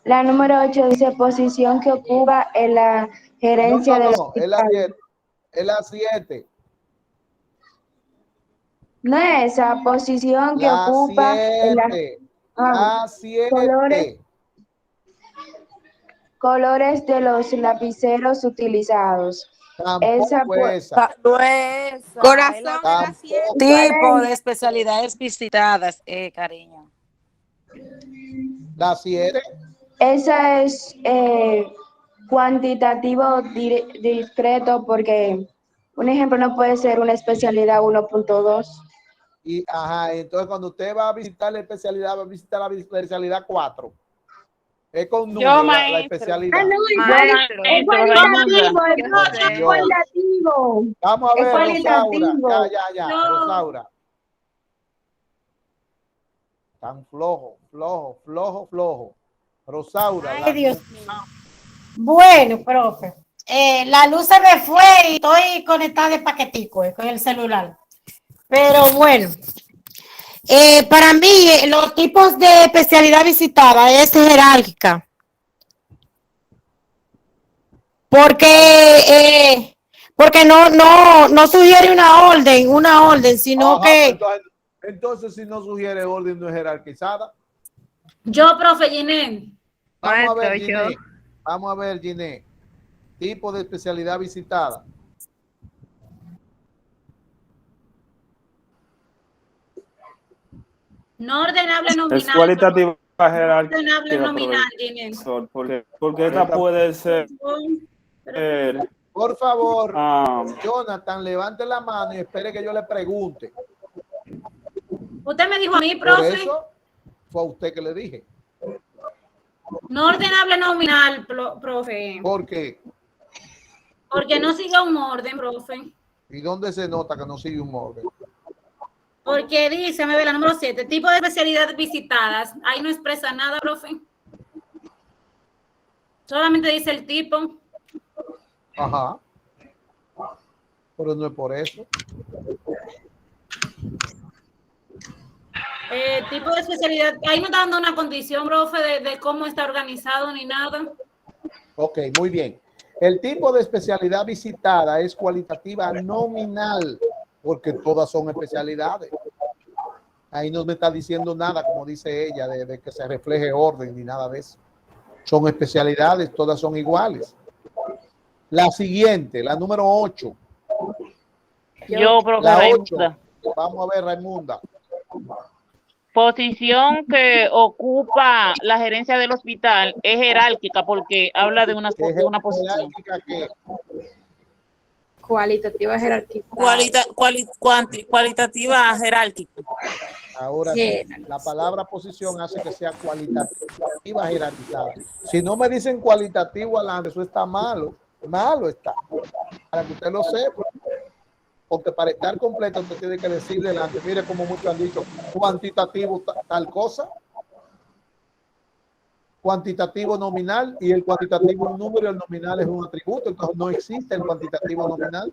La número 8 dice posición que ocupa en la gerencia del hospital. Es la 7. No es esa posición que La ocupa en la 7. Colores de los lapiceros utilizados. Tampoco esa. No es esa. Corazón, Tipo de especialidades visitadas, cariño. La 7. Esa es cuantitativo discreto porque un ejemplo no puede ser una especialidad 1.2. Y entonces cuando usted va a visitar la especialidad, va a visitar la especialidad 4. Es con número la especialidad. Es cualitativo. Vamos a ver, cualitativo. Ya. Rosaura. Tan flojo. Rosaura. Ay, Dios mío. Bueno, profe, La luz se me fue y estoy conectada de paquetico con el celular. Pero bueno, para mí los tipos de especialidad visitada es jerárquica. Porque no sugiere una orden, sino Ajá, que entonces si no sugiere orden, no es jerarquizada. Yo, profe Ginés. Vamos a ver, Ginés. Tipo de especialidad visitada. No ordenable nominal. Es cualitativa jerárquica. Ordenable nominal, Ginés. Porque esta puede ser. Por favor, Jonathan, levante la mano y espere que yo le pregunte. Usted me dijo a mí, Por profe. eso fue a usted que le dije. No ordenable nominal, profe. ¿Por qué? Porque no sigue un orden, profe. ¿Y dónde se nota que no sigue un orden? Porque dice, me ve la número 7, tipo de especialidades visitadas. Ahí no expresa nada, profe. Solamente dice el tipo. Ajá. Pero no es por eso. Tipo de especialidad. Ahí no está dando una condición, profe, de cómo está organizado ni nada. Ok, muy bien. El tipo de especialidad visitada es cualitativa nominal, porque todas son especialidades. Ahí no me está diciendo nada, como dice ella, de que se refleje orden ni nada de eso. Son especialidades, todas son iguales. La siguiente, la número 8. Yo, profe La Raimunda. 8. Vamos a ver, Raimunda. Posición que ocupa la gerencia del hospital es jerárquica porque habla de una posición. Cualitativa jerárquica. Cualitativa jerárquica. Ahora sí, la palabra posición hace que sea cualitativa jerarquizada. Si no me dicen cualitativo adelante, eso está malo. Malo está. Para que usted lo sepa. Porque para estar completo usted tiene que decir delante, mire como muchos han dicho, cuantitativo tal cosa, cuantitativo nominal, y el cuantitativo es un número y el nominal es un atributo, entonces no existe el cuantitativo nominal.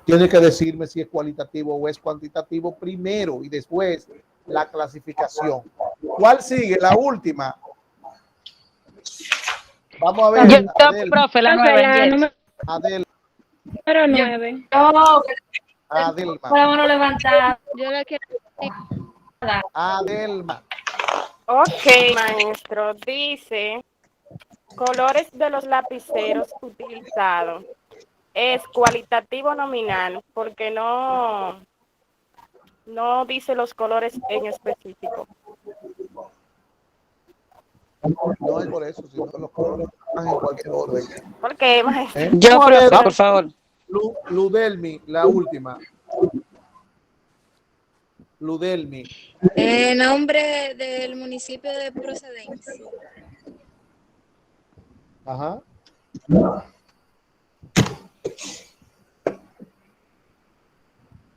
Tiene que decirme si es cualitativo o es cuantitativo primero y después la clasificación. ¿Cuál sigue? La última. Vamos a ver. Yo, profe, la 9. Adelma. Número 9. Adelma. Podemos levantar. Yo le quiero decir. Adelma. Ok, maestro. Dice, colores de los lapiceros utilizados. Es cualitativo nominal, porque no dice los colores en específico. No es por eso, sino que los colores están en cualquier orden. ¿Por qué, maestro? Yo, profe, por favor. Ludelmi, la última. Ludelmi. Nombre del municipio de procedencia. Ajá.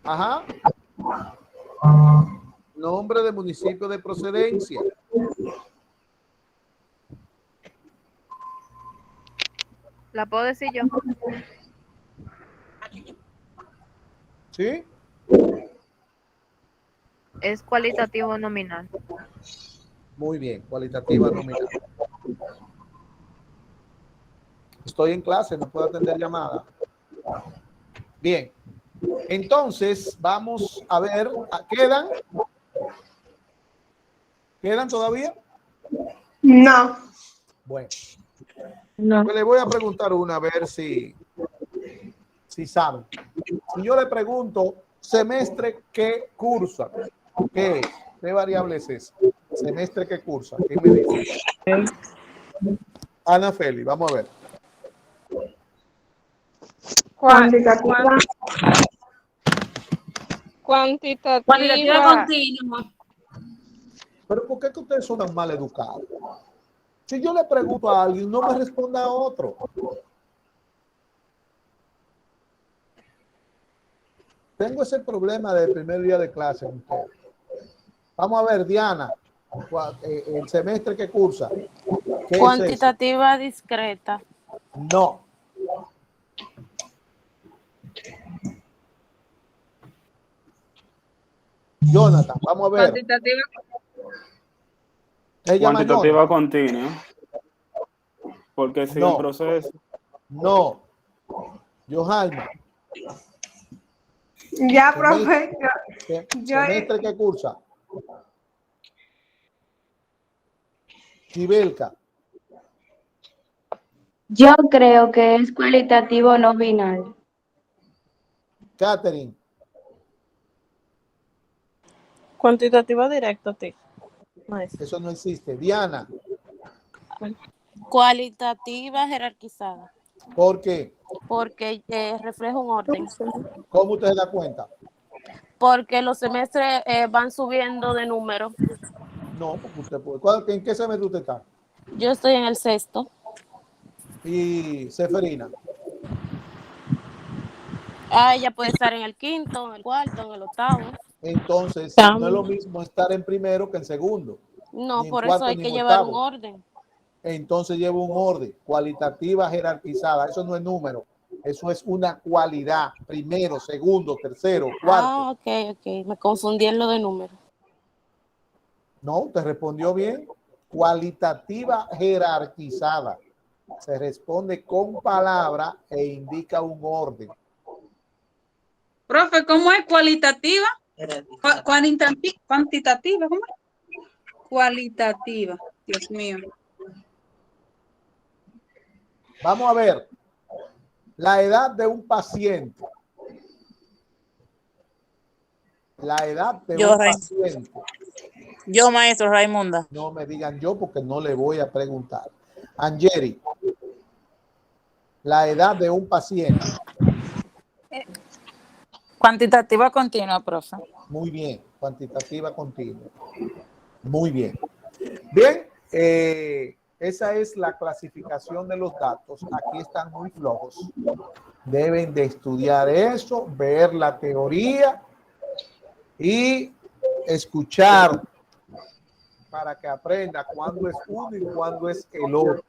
Ajá. Nombre de municipio de procedencia. ¿La puedo decir yo? ¿Sí? Es cualitativo nominal. Muy bien, cualitativa nominal. Estoy en clase, no puedo atender llamada. Bien. Entonces, vamos a ver, ¿quedan? ¿Quedan todavía? No. Bueno. No. Pues le voy a preguntar una, a ver si saben. Si yo le pregunto, semestre que cursa, ¿qué es? ¿Qué variable es esa? Semestre que cursa, ¿qué me dice? Ana Feli, vamos a ver. Cuantitativa. Cuantitativa continua. Pero ¿por qué que ustedes son tan mal educados? Si yo le pregunto a alguien, no me responda a otro. Tengo ese problema del primer día de clase con ustedes. Vamos a ver, Diana, el semestre que cursa. ¿Qué es Cuantitativa discreta. eso? No. Jonathan, vamos a ver. Cuantitativa. ¿Se llama Cuantitativa Jonathan? continua. Porque sigue un proceso. No. Johanna. Ya, profe. Semestre que cursa. Kibelka. Yo creo que es cualitativo no binario. Catherine. Cuantitativo directo, tío. Eso no existe. Diana. Cualitativa jerarquizada. ¿Por qué? Porque refleja un orden. ¿Cómo usted se da cuenta? Porque los semestres van subiendo de número. No, porque usted puede. ¿En qué semestre usted está? Yo estoy en el 6º. Y Seferina. Ella puede estar en el 5º, en el 4º, en el 8º. Entonces, no es lo mismo estar en primero que en segundo. No, ni en por cuarto, eso hay ni que en llevar octavo. un orden. Entonces lleva un orden, cualitativa jerarquizada. Eso no es número, eso es una cualidad. Primero, segundo, tercero, cuarto. Ah, ok. Me confundí en lo de número. No, te respondió bien. Cualitativa jerarquizada. Se responde con palabra e indica un orden. Profe, ¿cómo es cualitativa? Cuantitativa, ¿cómo es? Cualitativa, Dios mío. Vamos a ver. La edad de un paciente. La edad de un paciente. Yo, maestro Raimunda. No me digan yo porque no le voy a preguntar. Angeri, la edad de un paciente. Cuantitativa continua, profe. Muy bien, cuantitativa continua. Muy bien. Bien, esa es la clasificación de los datos. Aquí están muy flojos. Deben de estudiar eso, ver la teoría y escuchar para que aprenda cuándo es uno y cuándo es el otro.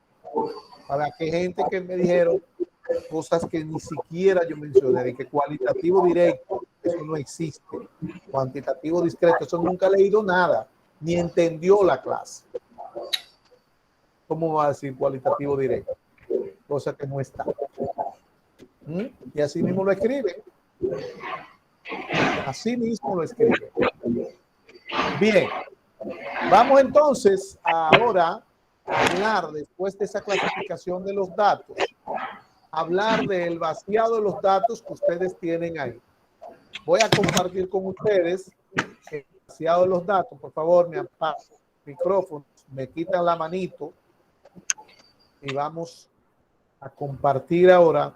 Para que gente que me dijeron cosas que ni siquiera yo mencioné, de que cualitativo directo, eso no existe. Cuantitativo discreto, eso nunca ha leído nada, ni entendió la clase. ¿Cómo va a decir cualitativo directo? Cosa que no está. Y así mismo lo escribe. Así mismo lo escribe. Bien. Vamos entonces ahora a hablar, después de esa clasificación de los datos, hablar del vaciado de los datos que ustedes tienen ahí. Voy a compartir con ustedes el vaciado de los datos. Por favor, me apagan el micrófono, me quitan la manito y vamos a compartir ahora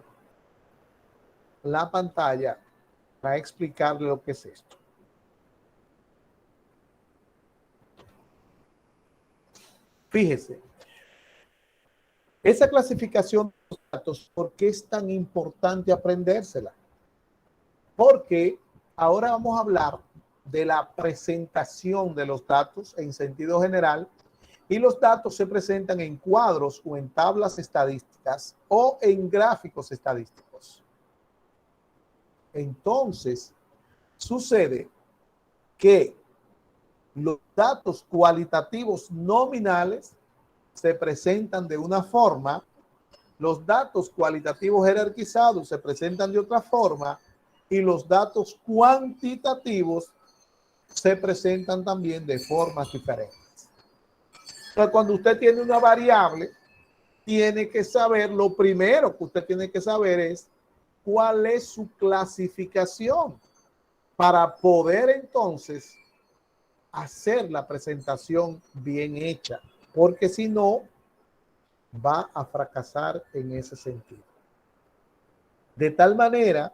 la pantalla para explicarle lo que es esto. Fíjese, esa clasificación de los datos, ¿por qué es tan importante aprendérsela? Porque ahora vamos a hablar de la presentación de los datos en sentido general, y los datos se presentan en cuadros o en tablas estadísticas o en gráficos estadísticos. Entonces, sucede que los datos cualitativos nominales se presentan de una forma, los datos cualitativos jerarquizados se presentan de otra forma y los datos cuantitativos se presentan también de formas diferentes. Entonces, cuando usted tiene una variable, tiene que saber, lo primero que usted tiene que saber es cuál es su clasificación para poder entonces hacer la presentación bien hecha, porque si no, va a fracasar en ese sentido. De tal manera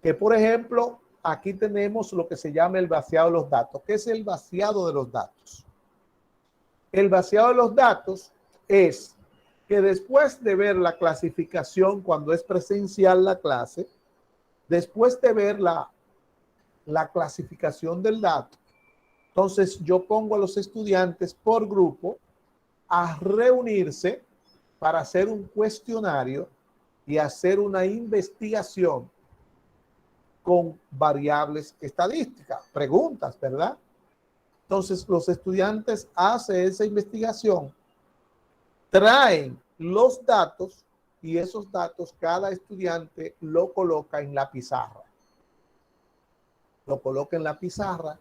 que, por ejemplo, aquí tenemos lo que se llama el vaciado de los datos. ¿Qué es el vaciado de los datos? El vaciado de los datos es que después de ver la clasificación cuando es presencial la clase, después de ver la clasificación del dato, entonces yo pongo a los estudiantes por grupo a reunirse para hacer un cuestionario y hacer una investigación con variables estadísticas, preguntas, ¿verdad? Entonces, los estudiantes hacen esa investigación, traen los datos y esos datos cada estudiante lo coloca en la pizarra. Lo coloca en la pizarra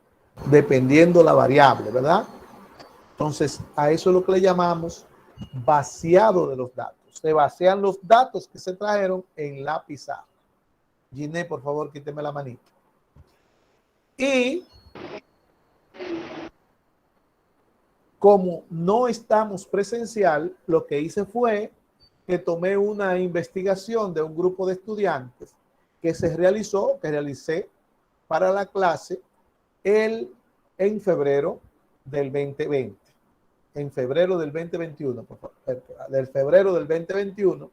dependiendo la variable, ¿verdad? Entonces, a eso es lo que le llamamos vaciado de los datos. Se vacían los datos que se trajeron en la pizarra. Giné, por favor, quíteme la manita. Y como no estamos presencial, lo que hice fue que tomé una investigación de un grupo de estudiantes que realicé para la clase en febrero del 2020. En febrero del 2021, por favor, del febrero del 2021,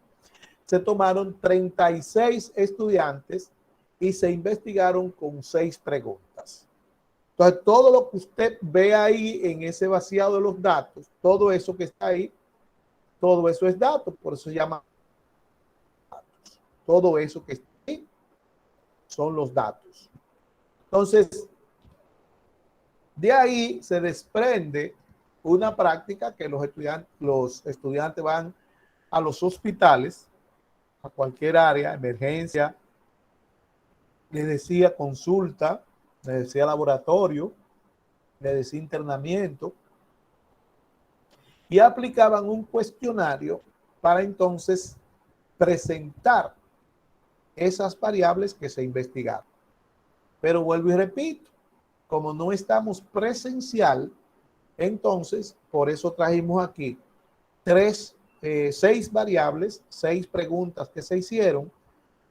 se tomaron 36 estudiantes y se investigaron con 6 preguntas. Entonces, todo lo que usted ve ahí en ese vaciado de los datos, todo eso que está ahí, todo eso es datos, por eso se llama datos. Todo eso que está ahí son los datos. Entonces, de ahí se desprende una práctica que los estudiantes van a los hospitales, a cualquier área, emergencia, les decía consulta, les decía laboratorio, les decía internamiento, y aplicaban un cuestionario para entonces presentar esas variables que se investigaron. Pero vuelvo y repito, como no estamos presencial, entonces por eso trajimos aquí 6 variables, 6 preguntas que se hicieron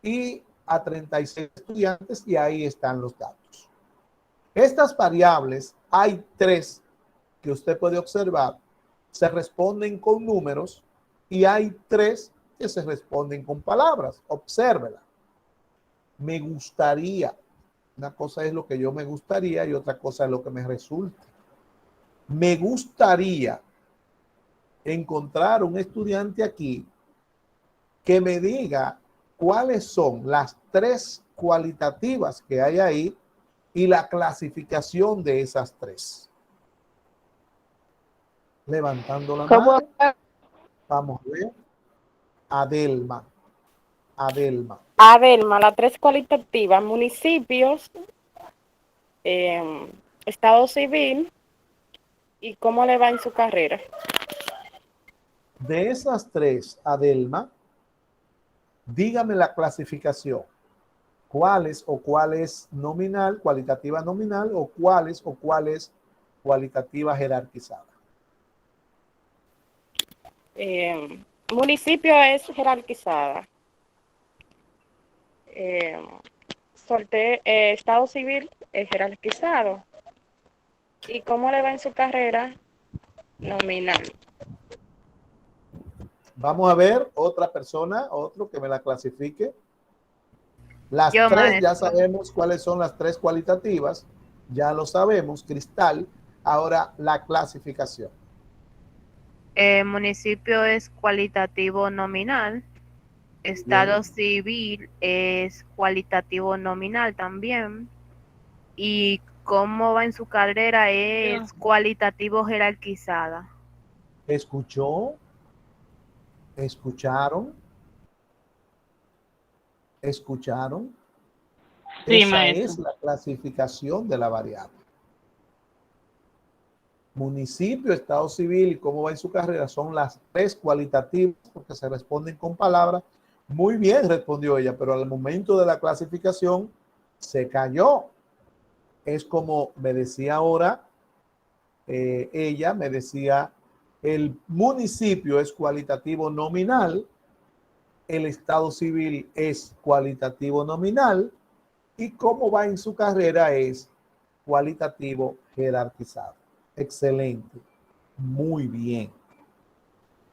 y a 36 estudiantes, y ahí están los datos. Estas variables, hay 3 que usted puede observar, se responden con números y hay 3 que se responden con palabras. Obsérvela. Me gustaría. Una cosa es lo que yo me gustaría y otra cosa es lo que me resulta. Me gustaría encontrar un estudiante aquí que me diga cuáles son las 3 cualitativas que hay ahí y la clasificación de esas 3. Levantando la mano. Vamos a ver. Adelma, las 3 cualitativas: municipios, estado civil y cómo le va en su carrera. De esas 3, Adelma, dígame la clasificación. ¿Cuál es nominal, cualitativa nominal, o cuál es cualitativa jerarquizada? Municipio es jerarquizada. Estado civil es jerarquizado. ¿Y cómo le va en su carrera? Nominal. Vamos a ver otra persona, otro que me la clasifique. Las Yo, 3 maestro. ya sabemos cuáles son las 3 cualitativas, ya lo sabemos, Cristal. Ahora la clasificación. Municipio es cualitativo nominal. Estado civil es cualitativo nominal también. Y cómo va en su carrera es cualitativo jerarquizada. ¿Escuchó? ¿Escucharon? Sí, Esa maestro. es la clasificación de la variable. Municipio, estado civil y cómo va en su carrera son las 3 cualitativas porque se responden con palabras. Muy bien, respondió ella, pero al momento de la clasificación se cayó. Es como me decía ahora, ella me decía, el municipio es cualitativo nominal, el estado civil es cualitativo nominal y cómo va en su carrera es cualitativo jerarquizado. Excelente, muy bien.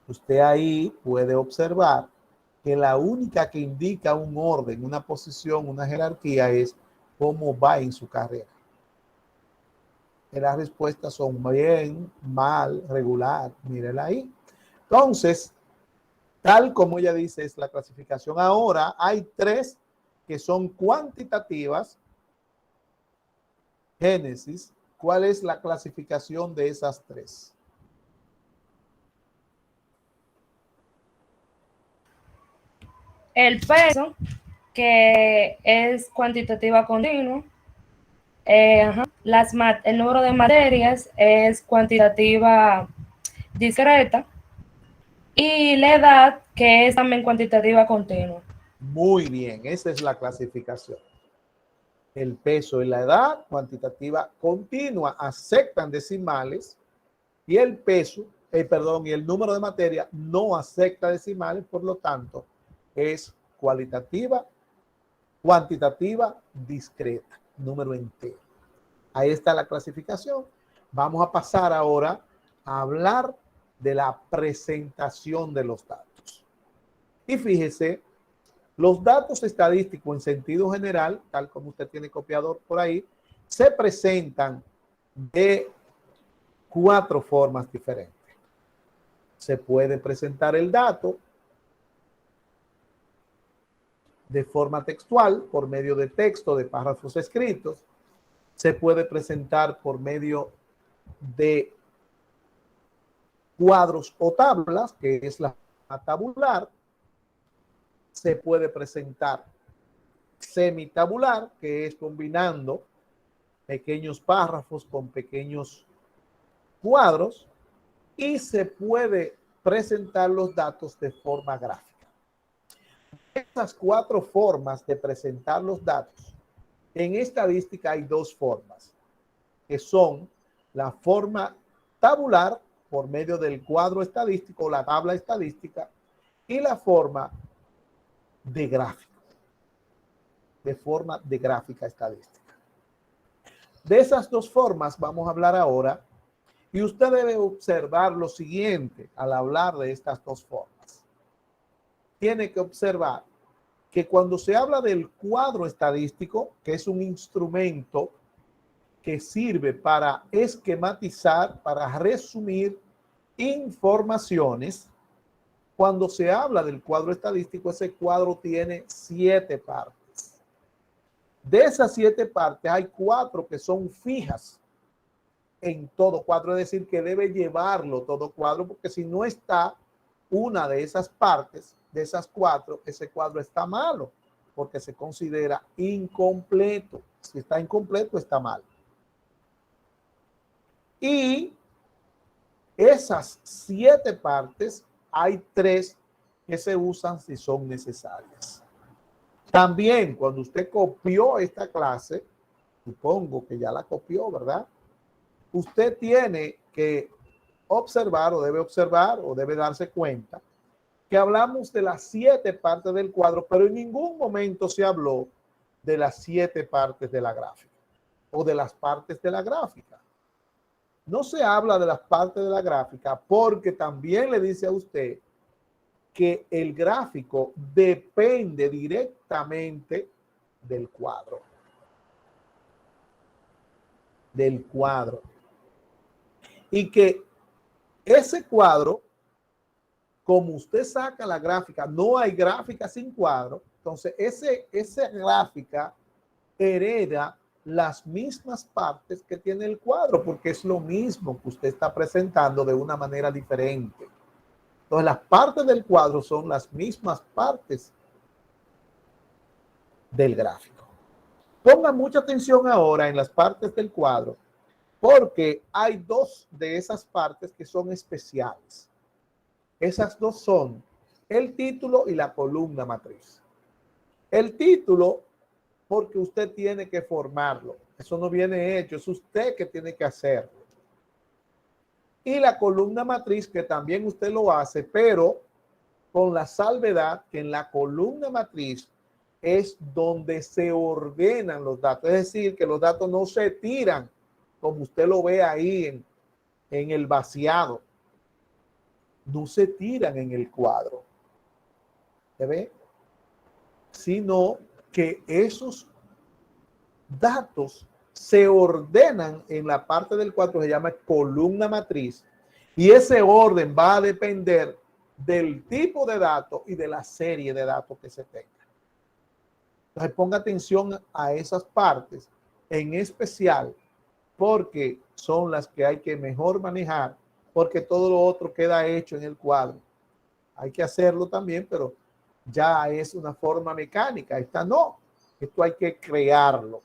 Usted ahí puede observar que la única que indica un orden, una posición, una jerarquía es cómo va en su carrera. que las respuestas son bien, mal, regular. Mírenla ahí. Entonces, tal como ella dice, es la clasificación. Ahora hay 3 que son cuantitativas. Génesis, ¿cuál es la clasificación de esas 3? El peso, que es cuantitativa continua. El número de materias es cuantitativa discreta. Y la edad, que es también cuantitativa continua. Muy bien, esa es la clasificación. El peso y la edad, cuantitativa continua, aceptan decimales, y el peso, y el número de materia no acepta decimales, por lo tanto, es cuantitativa discreta, número entero. Ahí está la clasificación. Vamos a pasar ahora a hablar de la presentación de los datos. Y fíjese, los datos estadísticos en sentido general, tal como usted tiene copiador por ahí, se presentan de 4 formas diferentes. Se puede presentar el dato de forma textual, por medio de texto, de párrafos escritos. Se puede presentar por medio de cuadros o tablas, que es la tabular. Se puede presentar semitabular, que es combinando pequeños párrafos con pequeños cuadros, y se puede presentar los datos de forma gráfica. Estas 4 formas de presentar los datos, en estadística hay 2 formas, que son la forma tabular por medio del cuadro estadístico, la tabla estadística, y la forma de gráfico, de forma de gráfica estadística. De esas 2 formas vamos a hablar ahora, y usted debe observar lo siguiente al hablar de estas 2 formas. Tiene que observar que cuando se habla del cuadro estadístico, que es un instrumento que sirve para esquematizar, para resumir informaciones, cuando se habla del cuadro estadístico, ese cuadro tiene 7 partes. De esas 7 partes hay 4 que son fijas en todo cuadro, es decir, que debe llevarlo todo cuadro, porque si no está una de esas partes, de esas 4, ese cuadro está malo, porque se considera incompleto. Si está incompleto, está mal. Y esas 7 partes, hay 3 que se usan si son necesarias. También, cuando usted copió esta clase, supongo que ya la copió, ¿verdad? Usted tiene que observar o debe darse cuenta que hablamos de las 7 partes del cuadro, pero en ningún momento se habló de las 7 partes de la gráfica o de las partes de la gráfica. No se habla de las partes de la gráfica porque también le dice a usted que el gráfico depende directamente del cuadro. Y que ese cuadro, como usted saca la gráfica, no hay gráfica sin cuadro, entonces esa gráfica hereda las mismas partes que tiene el cuadro, porque es lo mismo que usted está presentando de una manera diferente. Entonces las partes del cuadro son las mismas partes del gráfico. Pongan mucha atención ahora en las partes del cuadro, porque hay 2 de esas partes que son especiales. Esas 2 son el título y la columna matriz. El título, porque usted tiene que formarlo. Eso no viene hecho, es usted que tiene que hacerlo. Y la columna matriz, que también usted lo hace, pero con la salvedad que en la columna matriz es donde se ordenan los datos. Es decir, que los datos no se tiran como usted lo ve ahí en el vaciado. No se tiran en el cuadro, ¿se ve? Sino que esos datos se ordenan en la parte del cuadro, se llama columna matriz, y ese orden va a depender del tipo de dato y de la serie de datos que se tenga. Entonces ponga atención a esas partes en especial, porque son las que hay que mejor manejar, porque todo lo otro queda hecho en el cuadro. Hay que hacerlo también, pero ya es una forma mecánica. Esta no. Esto hay que crearlo.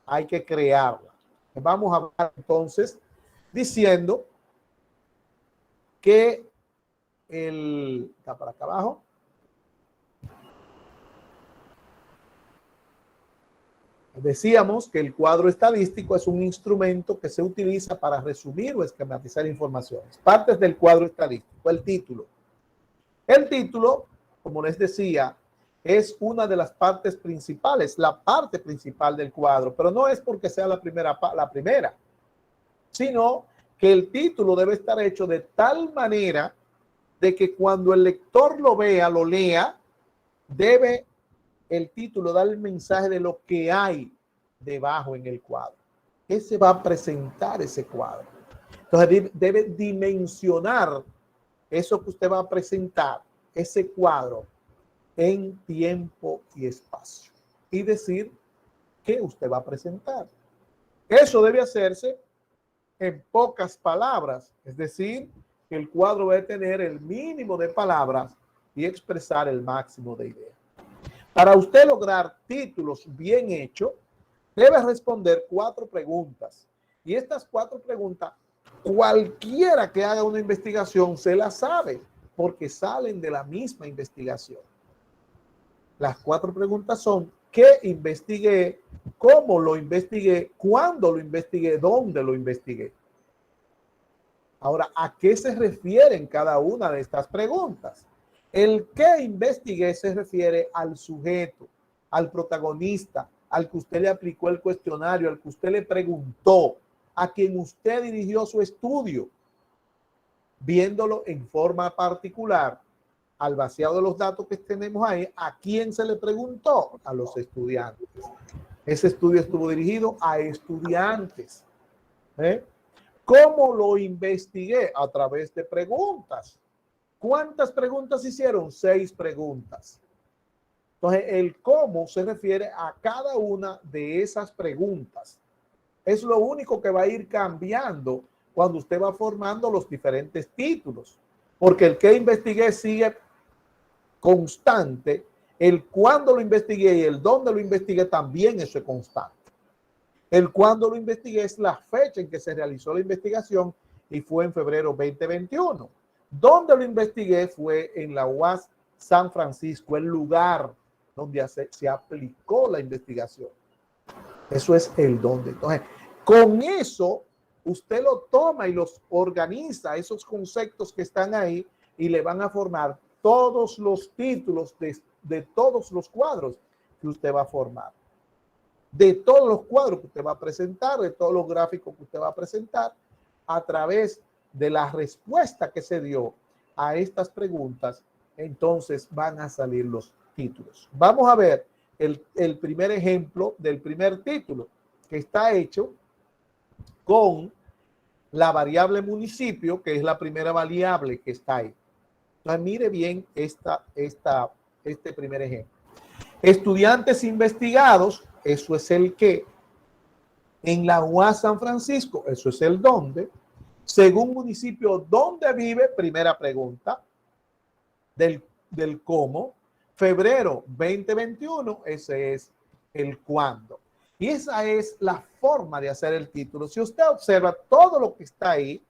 Hay que crearla. Vamos a hablar entonces diciendo que está para acá abajo. Decíamos que el cuadro estadístico es un instrumento que se utiliza para resumir o esquematizar informaciones. Partes del cuadro estadístico. El título. El título, como les decía, es una de las partes principales, la parte principal del cuadro, pero no es porque sea la primera, sino que el título debe estar hecho de tal manera de que cuando el lector lo vea, lo lea, debe el título dar el mensaje de lo que hay debajo en el cuadro. ¿Qué se va a presentar ese cuadro? Entonces debe dimensionar eso que usted va a presentar, ese cuadro, en tiempo y espacio. Y decir qué usted va a presentar. Eso debe hacerse en pocas palabras. Es decir, que el cuadro debe tener el mínimo de palabras y expresar el máximo de ideas. Para usted lograr títulos bien hechos, debe responder 4 preguntas. Y estas 4 preguntas, cualquiera que haga una investigación se las sabe, porque salen de la misma investigación. Las 4 preguntas son: ¿qué investigué? ¿Cómo lo investigué? ¿Cuándo lo investigué? ¿Dónde lo investigué? Ahora, ¿a qué se refieren cada una de estas preguntas? El que investigué se refiere al sujeto, al protagonista, al que usted le aplicó el cuestionario, al que usted le preguntó, a quien usted dirigió su estudio, viéndolo en forma particular, al vaciado de los datos que tenemos ahí. ¿A quién se le preguntó? A los estudiantes. Ese estudio estuvo dirigido a estudiantes. ¿Cómo lo investigué? A través de preguntas. ¿Cuántas preguntas hicieron? 6 preguntas. Entonces, el cómo se refiere a cada una de esas preguntas. Es lo único que va a ir cambiando cuando usted va formando los diferentes títulos. Porque el que investigué sigue constante. El cuándo lo investigué y el dónde lo investigué también eso es constante. El cuándo lo investigué es la fecha en que se realizó la investigación y fue en febrero 2021. Donde lo investigué fue en la UAS San Francisco, el lugar donde se aplicó la investigación. Eso es el dónde. Entonces, con eso, usted lo toma y los organiza, esos conceptos que están ahí, y le van a formar todos los títulos de todos los cuadros que usted va a formar. De todos los cuadros que usted va a presentar, de todos los gráficos que usted va a presentar, a través de la respuesta que se dio a estas preguntas, entonces van a salir los títulos. Vamos a ver el primer ejemplo del primer título, que está hecho con la variable municipio, que es la primera variable que está ahí. Entonces, mire bien este primer ejemplo. Estudiantes investigados, eso es el qué. En la UAS San Francisco, eso es el dónde. Según municipio, ¿dónde vive? Primera pregunta del cómo. Febrero 2021, ese es el cuándo. Y esa es la forma de hacer el título. Si usted observa, todo lo que está ahí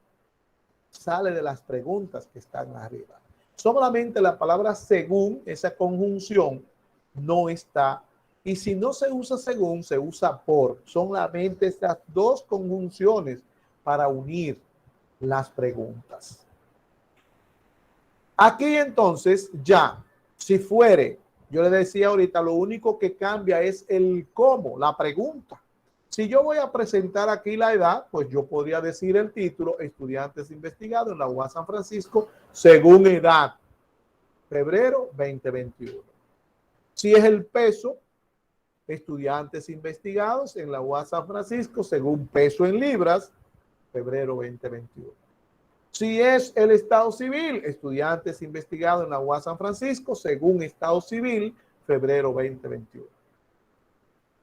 sale de las preguntas que están arriba. Solamente la palabra según, esa conjunción, no está. Y si no se usa según, se usa por. Solamente estas 2 conjunciones para unir las preguntas. Aquí entonces ya, si fuere, yo le decía ahorita, lo único que cambia es el cómo, la pregunta. Si yo voy a presentar aquí la edad, pues yo podría decir el título: estudiantes investigados en la UAS San Francisco según edad, febrero 2021. Si es el peso, estudiantes investigados en la UAS San Francisco según peso en libras, febrero 2021. Si es el Estado Civil, estudiantes investigados en la UAS San Francisco según Estado Civil, febrero 2021.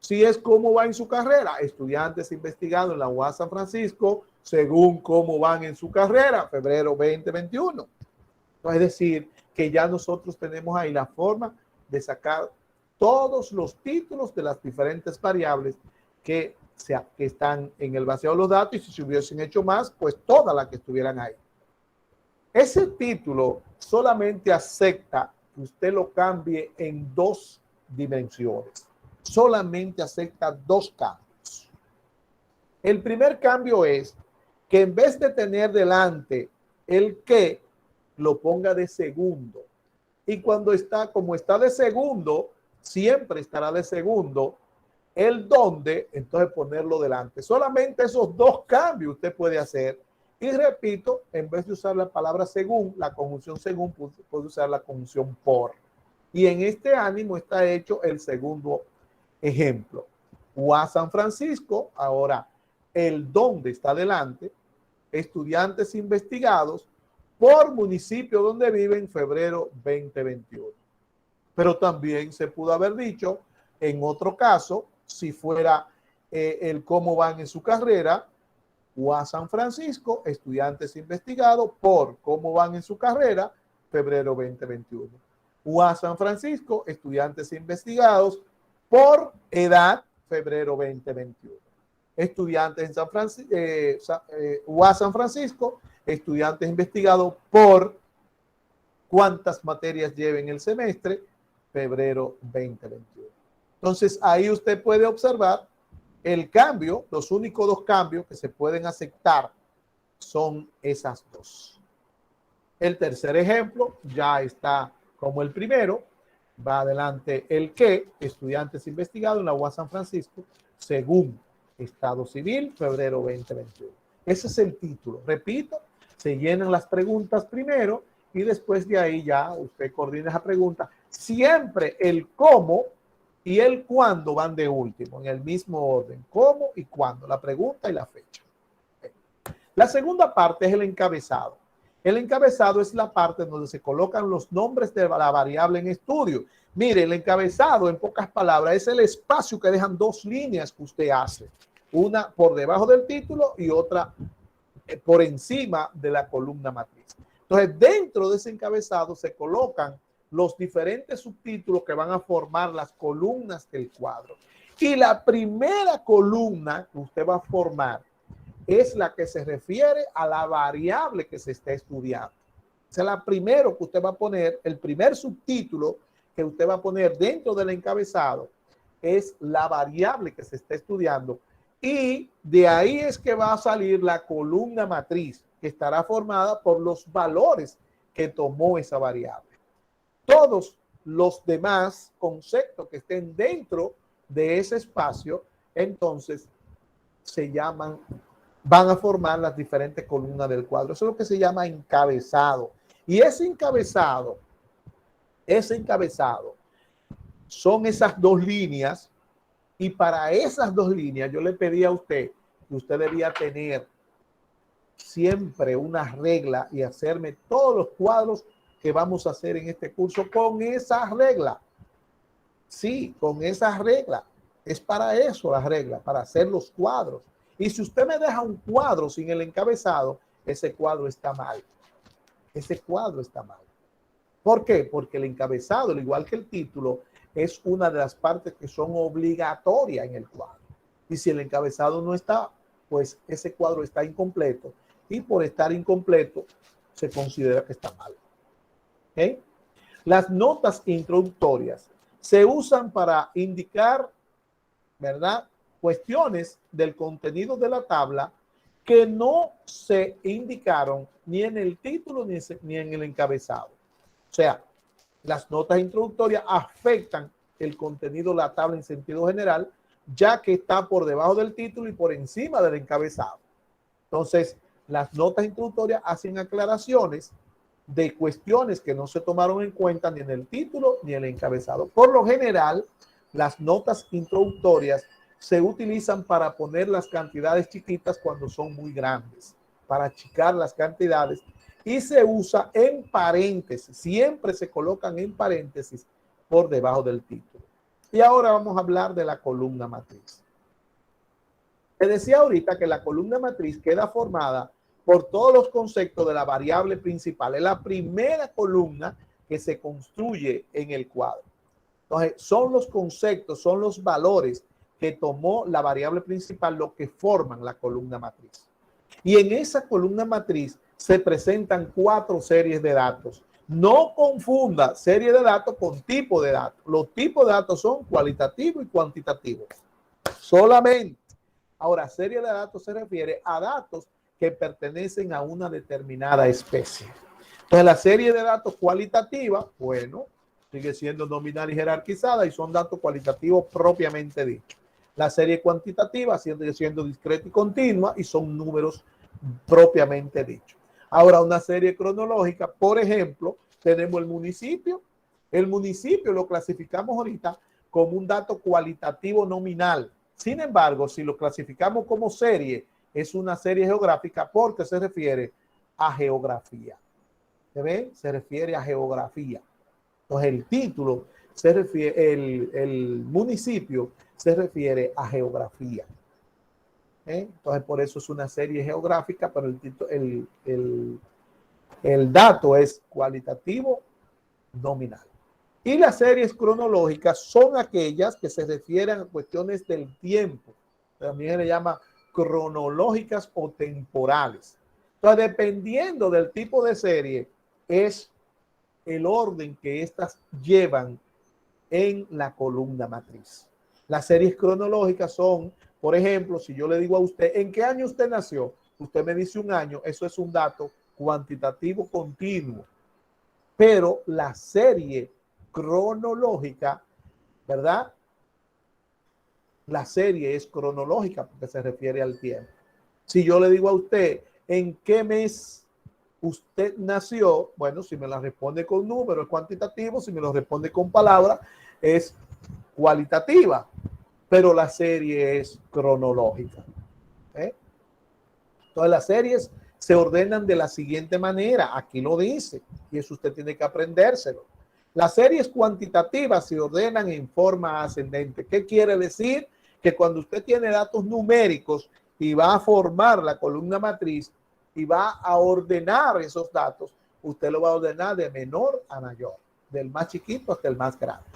Si es cómo va en su carrera, estudiantes investigados en la UAS San Francisco según cómo van en su carrera, febrero 2021. Es decir, que ya nosotros tenemos ahí la forma de sacar todos los títulos de las diferentes variables que están en el vaciado de los datos, y si se hubiesen hecho más, pues todas las que estuvieran ahí. Ese título solamente acepta que usted lo cambie en 2 dimensiones. Solamente acepta 2 cambios. El primer cambio es que en vez de tener delante el que, lo ponga de segundo. Y cuando como está de segundo, siempre estará de segundo. El dónde, entonces ponerlo delante. Solamente esos 2 cambios usted puede hacer. Y repito, en vez de usar la palabra según, la conjunción según, puede usar la conjunción por. Y en este ánimo está hecho el segundo ejemplo. UAS San Francisco, ahora el dónde está delante, estudiantes investigados por municipio donde viven, febrero 2021. Pero también se pudo haber dicho, en otro caso, si fuera el cómo van en su carrera, UAS San Francisco, estudiantes investigados por cómo van en su carrera, febrero 2021. UAS San Francisco, estudiantes investigados por edad, febrero 2021. Estudiantes en San Francisco, UAS San Francisco, estudiantes investigados por cuántas materias lleven el semestre, febrero 2021. Entonces, ahí usted puede observar el cambio, los únicos 2 cambios que se pueden aceptar son esas 2. El tercer ejemplo ya está como el primero, va adelante el que, estudiantes investigados en la UAS San Francisco, según Estado Civil, febrero 2021. Ese es el título. Repito, se llenan las preguntas primero y después de ahí ya usted coordina esa pregunta. Siempre el cómo y el cuándo van de último, en el mismo orden. Cómo y cuándo, la pregunta y la fecha. La segunda parte es el encabezado. El encabezado es la parte donde se colocan los nombres de la variable en estudio. Mire, el encabezado, en pocas palabras, es el espacio que dejan 2 líneas que usted hace. Una por debajo del título y otra por encima de la columna matriz. Entonces, dentro de ese encabezado se colocan los diferentes subtítulos que van a formar las columnas del cuadro. Y la primera columna que usted va a formar es la que se refiere a la variable que se está estudiando. O sea, la primero que usted va a poner, el primer subtítulo que usted va a poner dentro del encabezado es la variable que se está estudiando. Y de ahí es que va a salir la columna matriz, que estará formada por los valores que tomó esa variable. Todos los demás conceptos que estén dentro de ese espacio, entonces se llaman, van a formar las diferentes columnas del cuadro. Eso es lo que se llama encabezado. Y ese encabezado son esas 2 líneas. Y para esas 2 líneas yo le pedí a usted que usted debía tener siempre una regla y hacerme todos los cuadros que vamos a hacer en este curso con esa regla. Sí, con esa regla. Es para eso la regla, para hacer los cuadros. Y si usted me deja un cuadro sin el encabezado, ese cuadro está mal. Ese cuadro está mal. ¿Por qué? Porque el encabezado, al igual que el título, es una de las partes que son obligatorias en el cuadro. Y si el encabezado no está, pues ese cuadro está incompleto. Y por estar incompleto, se considera que está mal. ¿Okay? Las notas introductorias se usan para indicar, ¿verdad?, cuestiones del contenido de la tabla que no se indicaron ni en el título ni en el encabezado. O sea, las notas introductorias afectan el contenido de la tabla en sentido general, ya que está por debajo del título y por encima del encabezado. Entonces, las notas introductorias hacen aclaraciones de cuestiones que no se tomaron en cuenta ni en el título ni en el encabezado. Por lo general, las notas introductorias se utilizan para poner las cantidades chiquitas cuando son muy grandes, para achicar las cantidades, y se usa en paréntesis, siempre se colocan en paréntesis por debajo del título. Y ahora vamos a hablar de la columna matriz. Te decía ahorita que la columna matriz queda formada por todos los conceptos de la variable principal. Es la primera columna que se construye en el cuadro. Entonces, son los conceptos, son los valores que tomó la variable principal lo que forman la columna matriz. Y en esa columna matriz se presentan 4 series de datos. No confunda serie de datos con tipo de datos. Los tipos de datos son cualitativos y cuantitativos. Solamente. Ahora, serie de datos se refiere a datos que pertenecen a una determinada especie. Entonces, la serie de datos cualitativa, bueno, sigue siendo nominal y jerarquizada y son datos cualitativos propiamente dichos. La serie cuantitativa sigue siendo discreta y continua y son números propiamente dichos. Ahora, una serie cronológica, por ejemplo, tenemos el municipio. El municipio lo clasificamos ahorita como un dato cualitativo nominal. Sin embargo, si lo clasificamos como serie, es una serie geográfica porque se refiere a geografía. ¿Se ve? Se refiere a geografía. Entonces, el título se refiere, el municipio se refiere a geografía. Entonces, por eso es una serie geográfica, pero el dato es cualitativo nominal. Y las series cronológicas son aquellas que se refieren a cuestiones del tiempo. También se le llama cronológicas o temporales. Entonces, dependiendo del tipo de serie, es el orden que éstas llevan en la columna matriz. Las series cronológicas son, por ejemplo, si yo le digo a usted, ¿en qué año usted nació? Usted me dice un año, eso es un dato cuantitativo continuo. Pero la serie cronológica, ¿verdad? La serie es cronológica porque se refiere al tiempo. Si yo le digo a usted, ¿en qué mes usted nació? Bueno, si me la responde con número es cuantitativo, si me lo responde con palabra es cualitativa, pero la serie es cronológica. Entonces las series se ordenan de la siguiente manera, aquí lo dice, y eso usted tiene que aprendérselo. Las series cuantitativas se ordenan en forma ascendente. ¿Qué quiere decir? Que cuando usted tiene datos numéricos y va a formar la columna matriz y va a ordenar esos datos, usted lo va a ordenar de menor a mayor, del más chiquito hasta el más grande.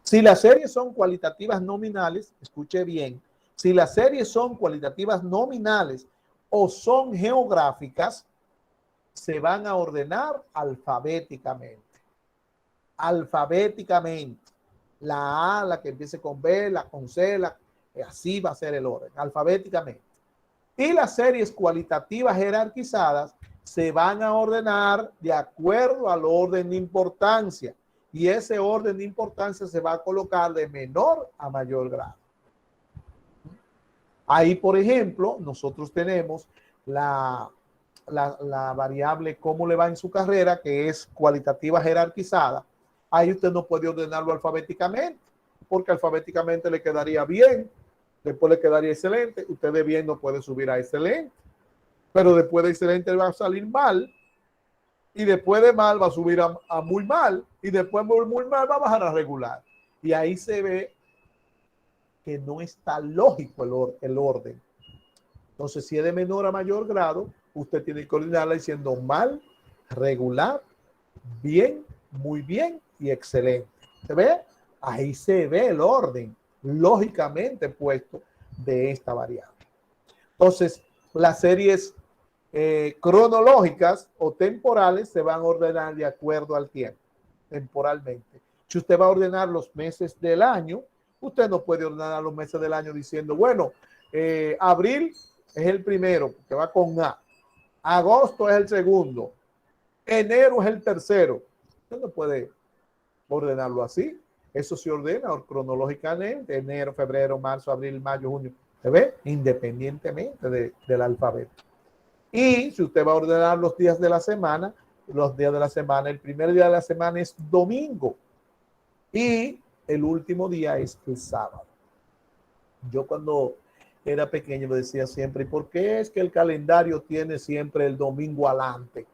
Si las series son cualitativas nominales, escuche bien, si las series son cualitativas nominales o son geográficas, se van a ordenar alfabéticamente. Alfabéticamente. La A, la que empiece con B, la con C, así va a ser el orden, alfabéticamente. Y las series cualitativas jerarquizadas se van a ordenar de acuerdo al orden de importancia. Y ese orden de importancia se va a colocar de menor a mayor grado. Ahí, por ejemplo, nosotros tenemos la variable cómo le va en su carrera, que es cualitativa jerarquizada. Ahí usted no puede ordenarlo alfabéticamente, porque alfabéticamente le quedaría bien, después le quedaría excelente. Usted de bien no puede subir a excelente, pero después de excelente va a salir mal, y después de mal va a subir a muy mal, y después de muy mal va a bajar a regular. Y ahí se ve que no está lógico el orden. Entonces, si es de menor a mayor grado, usted tiene que ordenarla diciendo mal, regular, bien, muy bien y excelente. ¿Se ve? Ahí se ve el orden lógicamente puesto de esta variable. Entonces, las series cronológicas o temporales se van a ordenar de acuerdo al tiempo, temporalmente. Si usted va a ordenar los meses del año, usted no puede ordenar los meses del año diciendo, bueno, abril es el primero, que va con A. Agosto es el segundo. Enero es el tercero. Usted no puede ordenarlo así. Eso se ordena cronológicamente. Enero, febrero, marzo, abril, mayo, junio. ¿Se ve? Independientemente del alfabeto. Y si usted va a ordenar los días de la semana, el primer día de la semana es domingo. Y el último día es el sábado. Yo cuando era pequeño me decía siempre, ¿y por qué es que el calendario tiene siempre el domingo adelante?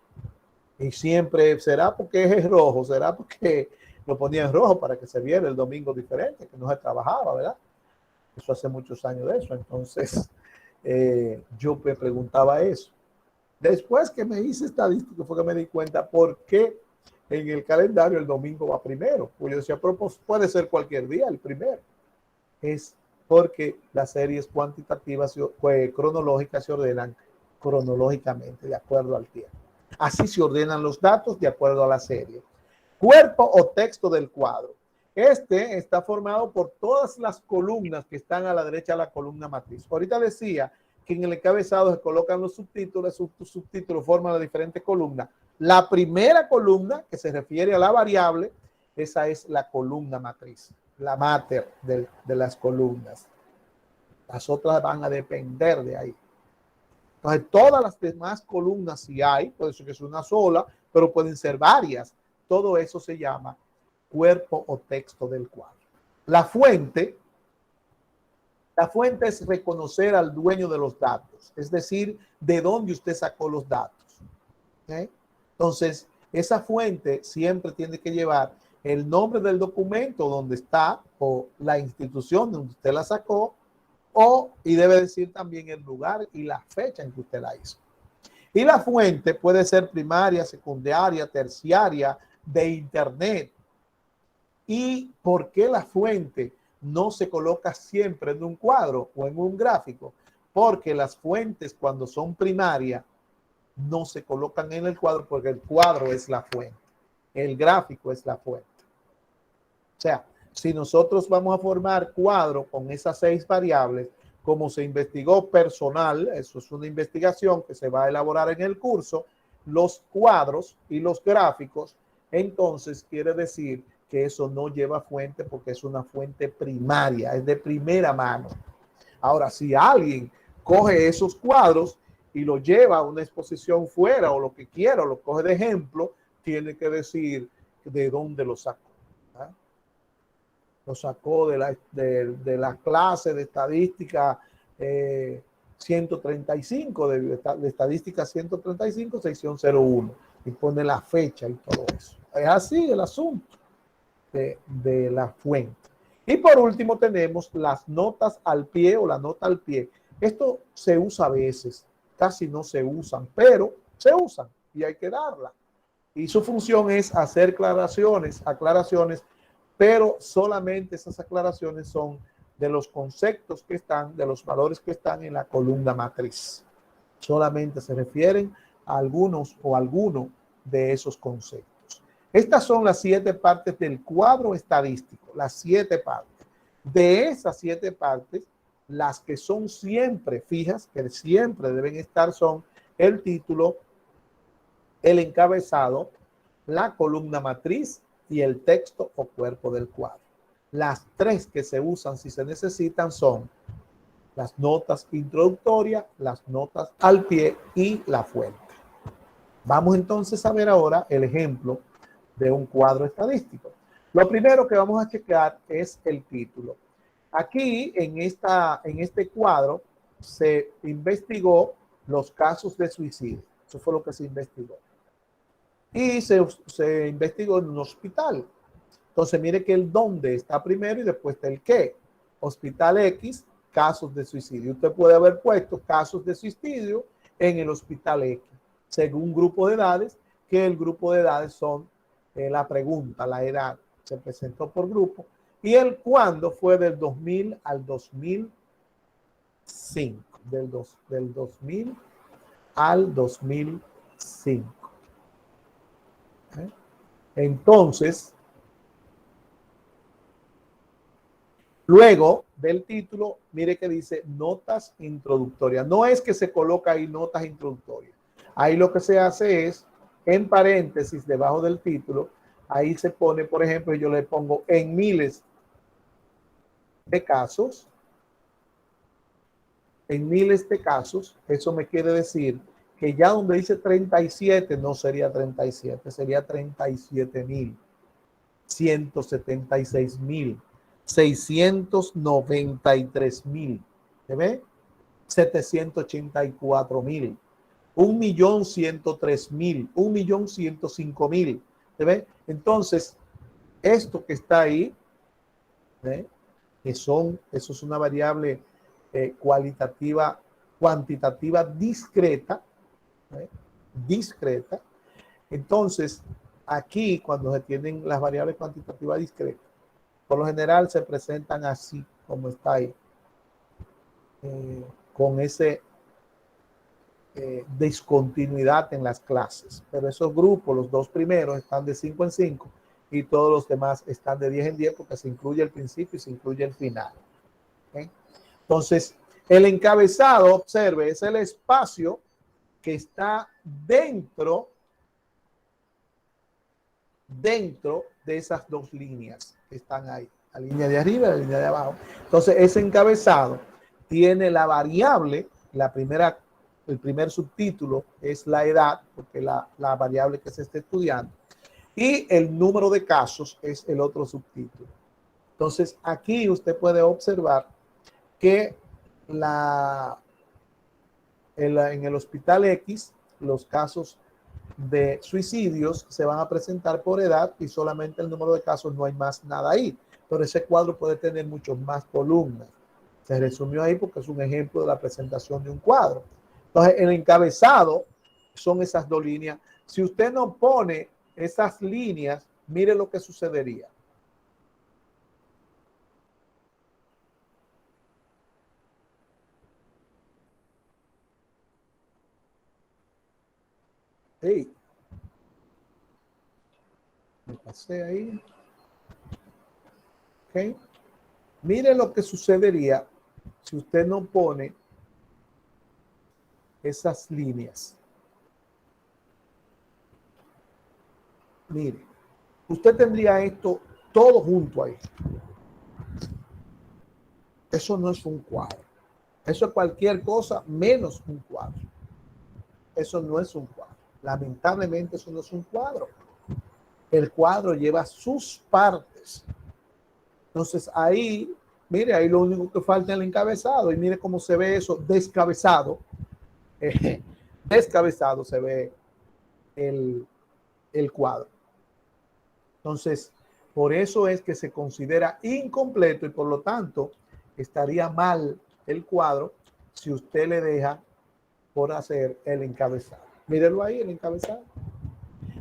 Y siempre, ¿será porque es rojo? ¿Será porque lo ponía en rojo para que se viera el domingo diferente, que no se trabajaba, ¿verdad? Eso hace muchos años de eso. Entonces, yo me preguntaba eso. Después que me hice estadístico fue que me di cuenta por qué en el calendario el domingo va primero. Pues yo decía, pero pues puede ser cualquier día el primero. Es porque las series cuantitativas cronológicas se ordenan cronológicamente, de acuerdo al tiempo. Así se ordenan los datos de acuerdo a la serie. Cuerpo o texto del cuadro. Este está formado por todas las columnas que están a la derecha de la columna matriz. Ahorita decía que en el encabezado se colocan los subtítulos, los subtítulos forman las diferentes columnas. La primera columna, que se refiere a la variable, esa es la columna matriz, la mater de las columnas. Las otras van a depender de ahí. Entonces, todas las demás columnas, si hay, puede ser que es una sola, pero pueden ser varias. Todo eso se llama cuerpo o texto del cuadro. La fuente es reconocer al dueño de los datos, es decir, de dónde usted sacó los datos. ¿Okay? Entonces, esa fuente siempre tiene que llevar el nombre del documento donde está o la institución donde usted la sacó y debe decir también el lugar y la fecha en que usted la hizo. Y la fuente puede ser primaria, secundaria, terciaria, de internet. ¿Y por qué la fuente no se coloca siempre en un cuadro o en un gráfico? Porque las fuentes, cuando son primarias, no se colocan en el cuadro porque el cuadro es la fuente. El gráfico es la fuente. O sea, si nosotros vamos a formar cuadro con esas 6 variables, como se investigó personal, eso es una investigación que se va a elaborar en el curso, los cuadros y los gráficos, entonces quiere decir que eso no lleva fuente porque es una fuente primaria, es de primera mano. Ahora, si alguien coge esos cuadros y lo lleva a una exposición fuera o lo que quiera, o lo coge de ejemplo, tiene que decir de dónde lo sacó. ¿Eh? Lo sacó de la clase de estadística 135, de estadística 135, sección 01, y pone la fecha y todo eso. Es así el asunto de la fuente. Y por último tenemos las notas al pie o la nota al pie. Esto se usa a veces, casi no se usan, pero se usan y hay que darla. Y su función es hacer aclaraciones, pero solamente esas aclaraciones son de los conceptos que están, de los valores que están en la columna matriz. Solamente se refieren a algunos o alguno de esos conceptos. Estas son las 7 partes del cuadro estadístico, las 7 partes. De esas 7 partes, las que son siempre fijas, que siempre deben estar, son el título, el encabezado, la columna matriz y el texto o cuerpo del cuadro. Las 3 que se usan si se necesitan son las notas introductorias, las notas al pie y la fuente. Vamos entonces a ver ahora el ejemplo de un cuadro estadístico. Lo primero que vamos a checar es el título. Aquí en este cuadro se investigó los casos de suicidio. Eso fue lo que se investigó. Y se investigó en un hospital. Entonces mire que el dónde está primero y después está el qué. Hospital X, casos de suicidio. Usted puede haber puesto casos de suicidio en el hospital X, según grupo de edades, que el grupo de edades son la pregunta, la edad, se presentó por grupo. Y el cuándo fue del 2000 al 2005, del 2000 al 2005. Entonces, luego del título, mire que dice notas introductorias. No es que se coloca ahí notas introductorias. Ahí lo que se hace es, en paréntesis, debajo del título, ahí se pone, por ejemplo, yo le pongo en miles de casos. En miles de casos, eso me quiere decir que ya donde dice 37 no sería 37, sería 37.000. 176.000, 693.000, ¿se ve? 784.000, 1.103.000, 1.105.000, ¿se ve? Entonces, esto que está ahí, ¿eh? Eso es una variable cuantitativa discreta, ¿eh? Discreta. Entonces, aquí cuando se tienen las variables cuantitativas discretas, por lo general se presentan así como está ahí, con ese discontinuidad en las clases. Pero esos grupos, los dos primeros, están de 5 en 5 y todos los demás están de 10 en 10 porque se incluye el principio y se incluye el final. ¿Okay? Entonces, el encabezado, observe, es el espacio que está dentro de esas dos líneas que están ahí, la línea de arriba y la línea de abajo. Entonces, ese encabezado tiene la variable, el primer subtítulo es la edad, porque la variable que se está estudiando, y el número de casos es el otro subtítulo. Entonces, aquí usted puede observar que en el hospital X, los casos de suicidios se van a presentar por edad y solamente el número de casos, no hay más nada ahí. Pero ese cuadro puede tener muchos más columnas. Se resumió ahí porque es un ejemplo de la presentación de un cuadro. Entonces, el encabezado son esas dos líneas. Si usted no pone esas líneas, mire lo que sucedería. Hey, me pasé ahí. Ok. Mire lo que sucedería si usted no pone esas líneas. Mire, usted tendría esto todo junto ahí. Eso no es un cuadro. Eso es cualquier cosa menos un cuadro. Eso no es un cuadro. Lamentablemente eso no es un cuadro. El cuadro lleva sus partes. Entonces ahí, mire, ahí lo único que falta es el encabezado. Y mire cómo se ve eso descabezado. Descabezado se ve el cuadro. Entonces, por eso es que se considera incompleto y por lo tanto estaría mal el cuadro si usted le deja por hacer el encabezado. Mírenlo ahí, el encabezado.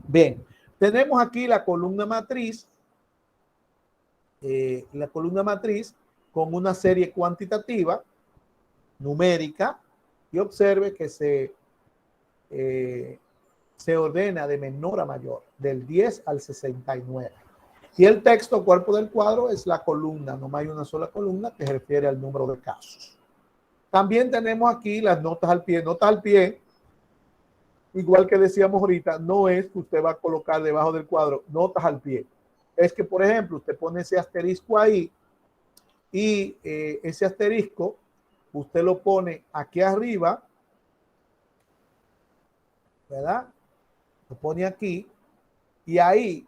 Bien, tenemos aquí la columna matriz. La columna matriz con una serie cuantitativa, numérica, y observe que se ordena de menor a mayor, del 10 al 69. Y el texto, cuerpo del cuadro, es la columna, no hay una sola columna que se refiere al número de casos. También tenemos aquí las notas al pie. Notas al pie, igual que decíamos ahorita, no es que usted va a colocar debajo del cuadro notas al pie. Es que, por ejemplo, usted pone ese asterisco ahí y ese asterisco usted lo pone aquí arriba, ¿verdad? Lo pone aquí y ahí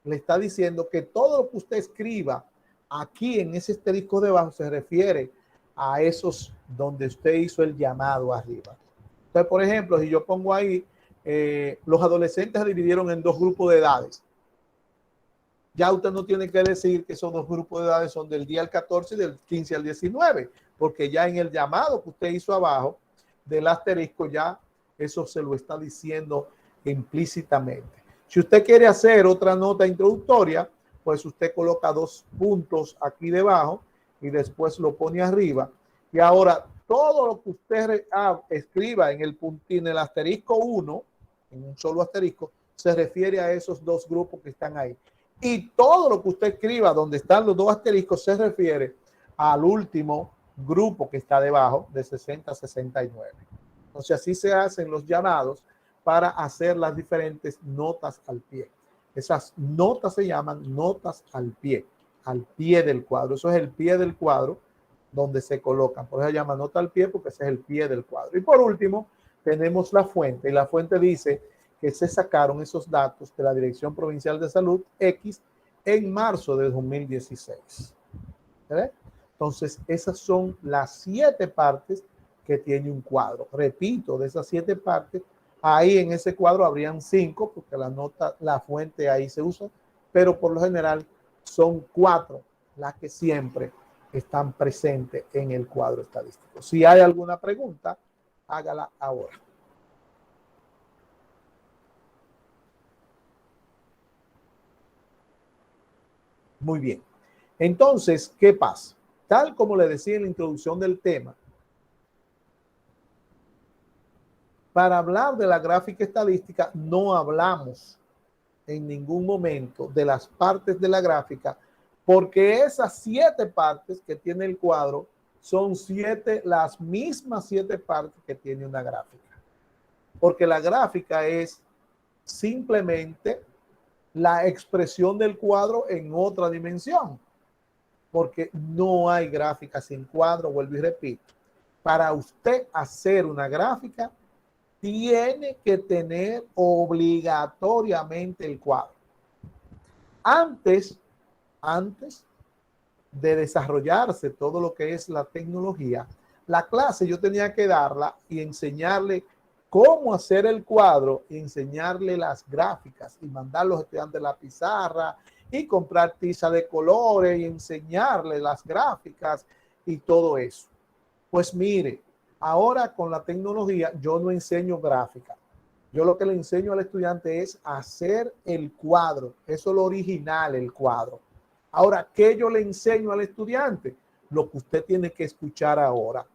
le está diciendo que todo lo que usted escriba aquí en ese asterisco debajo se refiere a esos donde usted hizo el llamado arriba. Entonces, por ejemplo, si yo pongo ahí, los adolescentes se dividieron en dos grupos de edades. Ya usted no tiene que decir que esos dos grupos de edades son del día al 14 y del 15 al 19, porque ya en el llamado que usted hizo abajo del asterisco ya eso se lo está diciendo implícitamente. Si usted quiere hacer otra nota introductoria, pues usted coloca dos puntos aquí debajo y después lo pone arriba. Y ahora todo lo que usted escriba en el puntín, en el asterisco 1, en un solo asterisco, se refiere a esos dos grupos que están ahí. Y todo lo que usted escriba donde están los dos asteriscos se refiere al último grupo que está debajo de 60 a 69. Entonces así se hacen los llamados para hacer las diferentes notas al pie. Esas notas se llaman notas al pie del cuadro. Eso es el pie del cuadro donde se colocan. Por eso se llama nota al pie porque ese es el pie del cuadro. Y por último tenemos la fuente. Y la fuente dice que se sacaron esos datos de la Dirección Provincial de Salud X en marzo de 2016. ¿Ve? Entonces, esas son las 7 partes que tiene un cuadro. Repito, de esas 7 partes, ahí en ese cuadro habrían 5, porque la fuente ahí se usa, pero por lo general son 4 las que siempre están presentes en el cuadro estadístico. Si hay alguna pregunta, hágala ahora. Muy bien. Entonces, ¿qué pasa? Tal como le decía en la introducción del tema, para hablar de la gráfica estadística no hablamos en ningún momento de las partes de la gráfica, porque esas 7 partes que tiene el cuadro son las mismas 7 partes que tiene una gráfica. Porque la gráfica es simplemente la expresión del cuadro en otra dimensión. Porque no hay gráfica sin cuadro, vuelvo y repito. Para usted hacer una gráfica, tiene que tener obligatoriamente el cuadro. Antes de desarrollarse todo lo que es la tecnología, la clase yo tenía que darla y enseñarle cómo hacer el cuadro y enseñarle las gráficas y mandar a los estudiantes la pizarra y comprar tiza de colores y enseñarle las gráficas y todo eso. Pues mire, ahora con la tecnología yo no enseño gráfica. Yo lo que le enseño al estudiante es hacer el cuadro. Eso es lo original, el cuadro. Ahora, ¿qué yo le enseño al estudiante? Lo que usted tiene que escuchar ahora.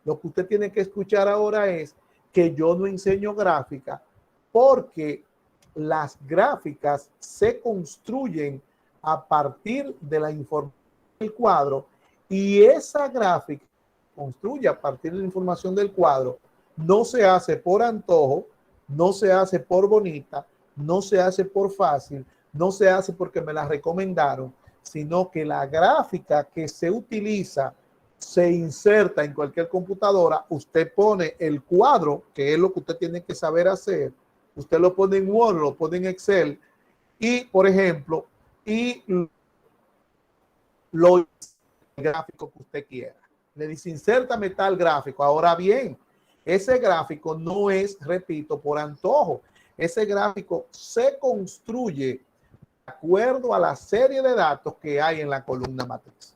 Lo que usted tiene que escuchar ahora es que yo no enseño gráfica porque las gráficas se construyen a partir de la información del cuadro y esa gráfica construye a partir de la información del cuadro no se hace por antojo, no se hace por bonita, no se hace por fácil, no se hace porque me la recomendaron, sino que la gráfica que se utiliza se inserta en cualquier computadora, usted pone el cuadro, que es lo que usted tiene que saber hacer, usted lo pone en Word, lo pone en Excel, y, por ejemplo, y lo el gráfico que usted quiera. Le dice, insértame tal gráfico. Ahora bien, ese gráfico no es, repito, por antojo. Ese gráfico se construye de acuerdo a la serie de datos que hay en la columna matriz.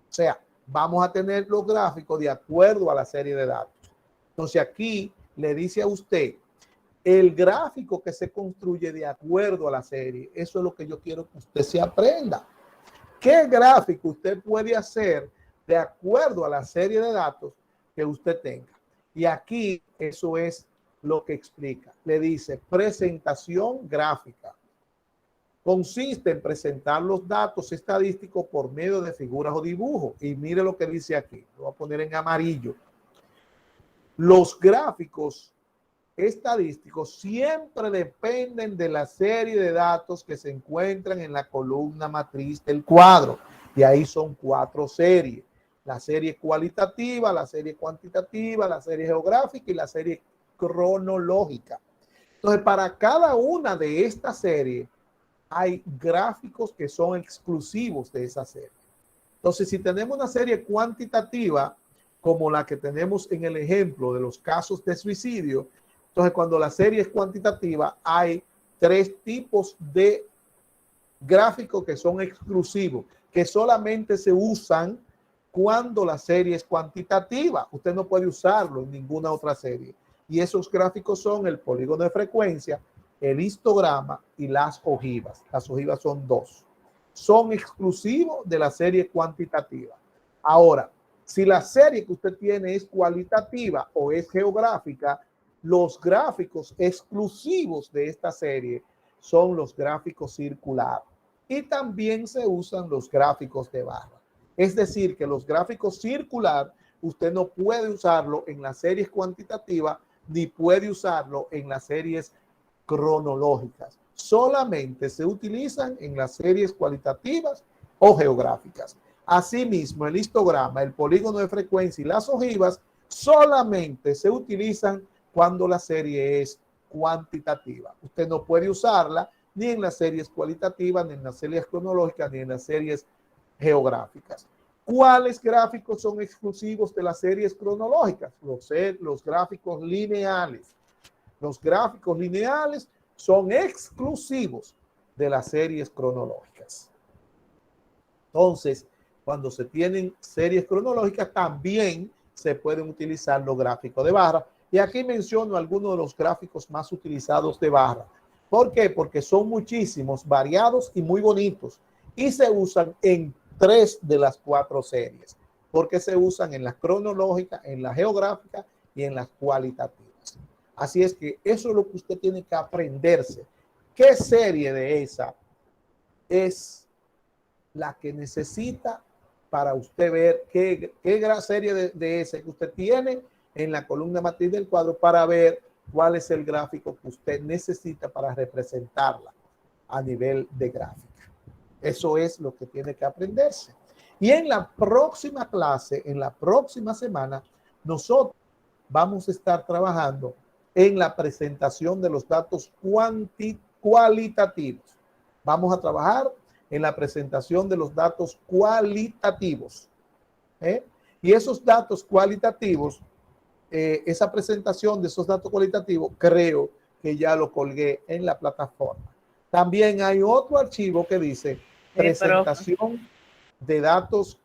O sea, vamos a tener los gráficos de acuerdo a la serie de datos. Entonces aquí le dice a usted, el gráfico que se construye de acuerdo a la serie, eso es lo que yo quiero que usted se aprenda. ¿Qué gráfico usted puede hacer de acuerdo a la serie de datos que usted tenga? Y aquí eso es lo que explica. Le dice presentación gráfica. Consiste en presentar los datos estadísticos por medio de figuras o dibujos. Y mire lo que dice aquí. Lo voy a poner en amarillo. Los gráficos estadísticos siempre dependen de la serie de datos que se encuentran en la columna matriz del cuadro. Y ahí son 4 series. La serie cualitativa, la serie cuantitativa, la serie geográfica y la serie cronológica. Entonces, para cada una de estas series hay gráficos que son exclusivos de esa serie. Entonces, si tenemos una serie cuantitativa, como la que tenemos en el ejemplo de los casos de suicidio, entonces cuando la serie es cuantitativa, hay 3 tipos de gráficos que son exclusivos, que solamente se usan cuando la serie es cuantitativa. Usted no puede usarlo en ninguna otra serie. Y esos gráficos son el polígono de frecuencia, el histograma y las ojivas. Las ojivas son 2. Son exclusivos de la serie cuantitativa. Ahora, si la serie que usted tiene es cualitativa o es geográfica, los gráficos exclusivos de esta serie son los gráficos circulares. Y también se usan los gráficos de barra. Es decir, que los gráficos circular, usted no puede usarlo en las series cuantitativas ni puede usarlo en las series cronológicas. Solamente se utilizan en las series cualitativas o geográficas. Asimismo, el histograma, el polígono de frecuencia y las ojivas solamente se utilizan cuando la serie es cuantitativa. Usted no puede usarla ni en las series cualitativas, ni en las series cronológicas, ni en las series geográficas. ¿Cuáles gráficos son exclusivos de las series cronológicas? Los gráficos lineales. Los gráficos lineales son exclusivos de las series cronológicas. Entonces, cuando se tienen series cronológicas, también se pueden utilizar los gráficos de barra. Y aquí menciono algunos de los gráficos más utilizados de barra. ¿Por qué? Porque son muchísimos, variados y muy bonitos. Y se usan en 3 de las 4 series. Porque se usan en la cronológica, en la geográfica y en las cualitativas. Así es que eso es lo que usted tiene que aprenderse. ¿Qué serie de esa es la que necesita para usted ver qué gran serie de esa que usted tiene en la columna matriz del cuadro para ver cuál es el gráfico que usted necesita para representarla a nivel de gráfica? Eso es lo que tiene que aprenderse. Y en la próxima clase, en la próxima semana, nosotros vamos a estar trabajando en la presentación de los datos cualitativos. Vamos a trabajar en la presentación de los datos cualitativos. Y esos datos cualitativos, esa presentación de esos datos cualitativos, creo que ya lo colgué en la plataforma. También hay otro archivo que dice presentación de datos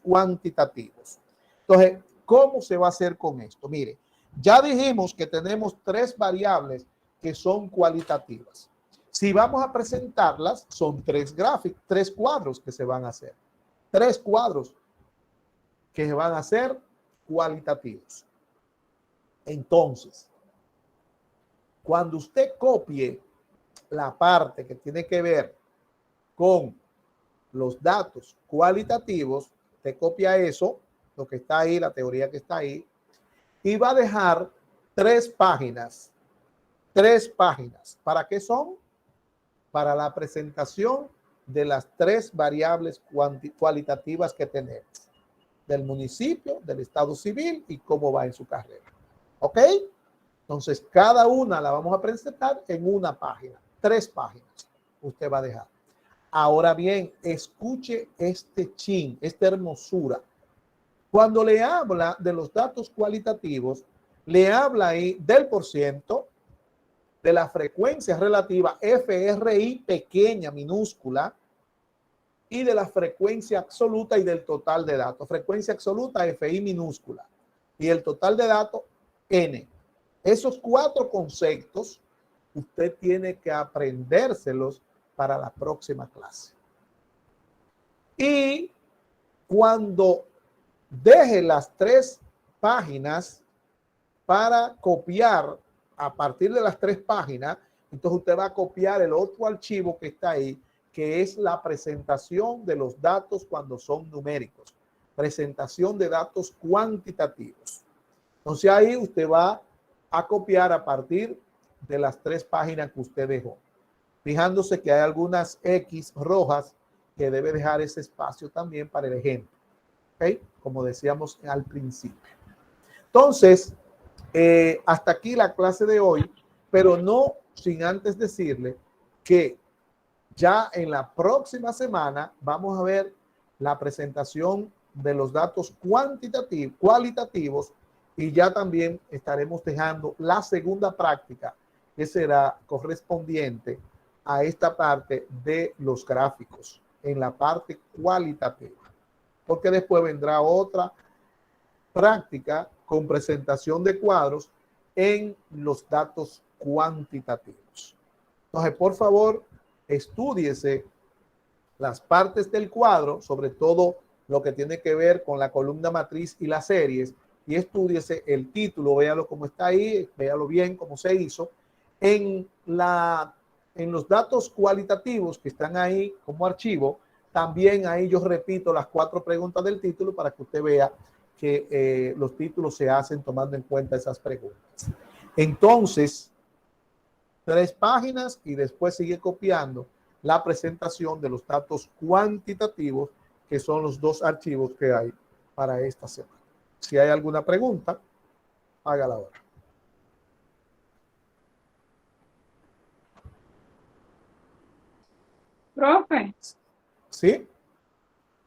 cuantitativos. Entonces, ¿cómo se va a hacer con esto? Mire, ya dijimos que tenemos 3 variables que son cualitativas. Si vamos a presentarlas, son 3 gráficos, 3 cuadros que se van a hacer. 3 cuadros que van a ser cualitativos. Entonces, cuando usted copie la parte que tiene que ver con los datos cualitativos, te copia eso, lo que está ahí, la teoría que está ahí, y va a dejar 3 páginas. 3 páginas. ¿Para qué son? Para la presentación de las 3 variables cualitativas que tenemos. Del municipio, del estado civil y cómo va en su carrera. ¿Ok? Entonces, cada una la vamos a presentar en una página. 3 páginas usted va a dejar. Ahora bien, escuche este chin, esta hermosura. Cuando le habla de los datos cualitativos, le habla ahí del porciento, de la frecuencia relativa FRI pequeña, minúscula, y de la frecuencia absoluta y del total de datos. Frecuencia absoluta, FI minúscula, y el total de datos, N. Esos 4 conceptos usted tiene que aprendérselos para la próxima clase. Y cuando deje las 3 páginas para copiar a partir de las 3 páginas, entonces usted va a copiar el otro archivo que está ahí, que es la presentación de los datos cuando son numéricos. Presentación de datos cuantitativos. Entonces ahí usted va a copiar a partir de las 3 páginas que usted dejó, fijándose que hay algunas X rojas que debe dejar ese espacio también para el ejemplo. ¿Okay? Como decíamos al principio. Entonces, hasta aquí la clase de hoy, pero no sin antes decirle que ya en la próxima semana vamos a ver la presentación de los datos cualitativos y ya también estaremos dejando la segunda práctica que será correspondiente a esta parte de los gráficos en la parte cualitativa, porque después vendrá otra práctica con presentación de cuadros en los datos cuantitativos. Entonces, por favor, estúdiese las partes del cuadro, sobre todo lo que tiene que ver con la columna matriz y las series, y estúdiese el título, véalo cómo está ahí, véalo bien cómo se hizo. En los datos cualitativos que están ahí como archivo, también ahí yo repito las 4 preguntas del título para que usted vea que los títulos se hacen tomando en cuenta esas preguntas. Entonces, 3 páginas y después sigue copiando la presentación de los datos cuantitativos, que son los 2 archivos que hay para esta semana. Si hay alguna pregunta, hágala ahora. Profe, ¿Sí?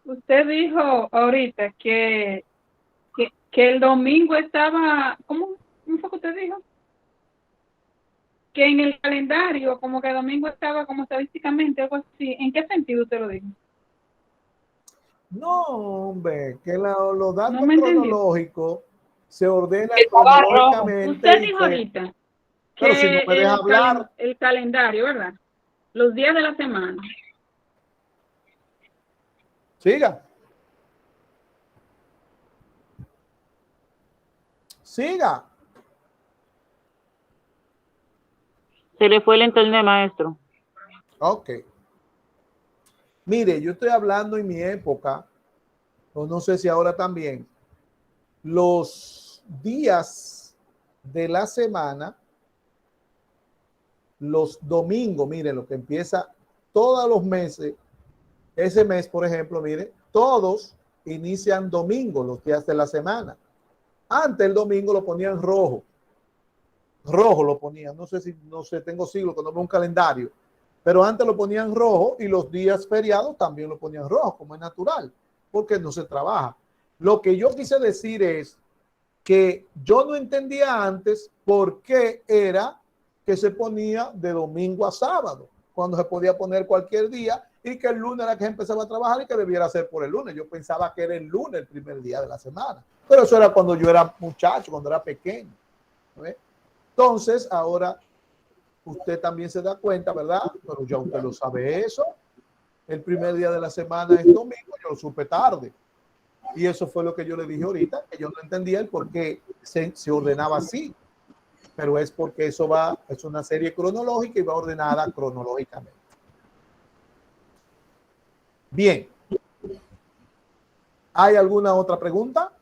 usted dijo ahorita que el domingo estaba, ¿cómo fue que usted dijo? Que en el calendario, como que el domingo estaba como estadísticamente, algo así. ¿En qué sentido usted lo dijo? No, hombre, que los datos No me entendió. cronológicos se ordenan cronológicamente. Usted dijo ahorita Pero si no me deja hablar. el calendario, ¿verdad? Los días de la semana. Siga. Siga. Se le fue el internet, maestro. Ok. Mire, yo estoy hablando en mi época, o no sé si ahora también, los días de la semana, los domingos, mire, lo que empieza todos los meses, ese mes, por ejemplo, mire, todos inician domingo, los días de la semana. Antes el domingo lo ponían rojo. Rojo lo ponían, no sé, tengo siglos que no veo un calendario, pero antes lo ponían rojo y los días feriados también lo ponían rojo, como es natural, porque no se trabaja. Lo que yo quise decir es que yo no entendía antes por qué era que se ponía de domingo a sábado, cuando se podía poner cualquier día y que el lunes era que empezaba a trabajar y que debiera ser por el lunes. Yo pensaba que era el lunes el primer día de la semana, pero eso era cuando yo era muchacho, cuando era pequeño. ¿Ves? Entonces, ahora usted también se da cuenta, ¿verdad? Pero ya usted lo sabe eso. El primer día de la semana es domingo, yo lo supe tarde. Y eso fue lo que yo le dije ahorita, que yo no entendía el por qué se ordenaba así. Pero es porque eso es una serie cronológica y va ordenada cronológicamente. Bien. ¿Hay alguna otra pregunta?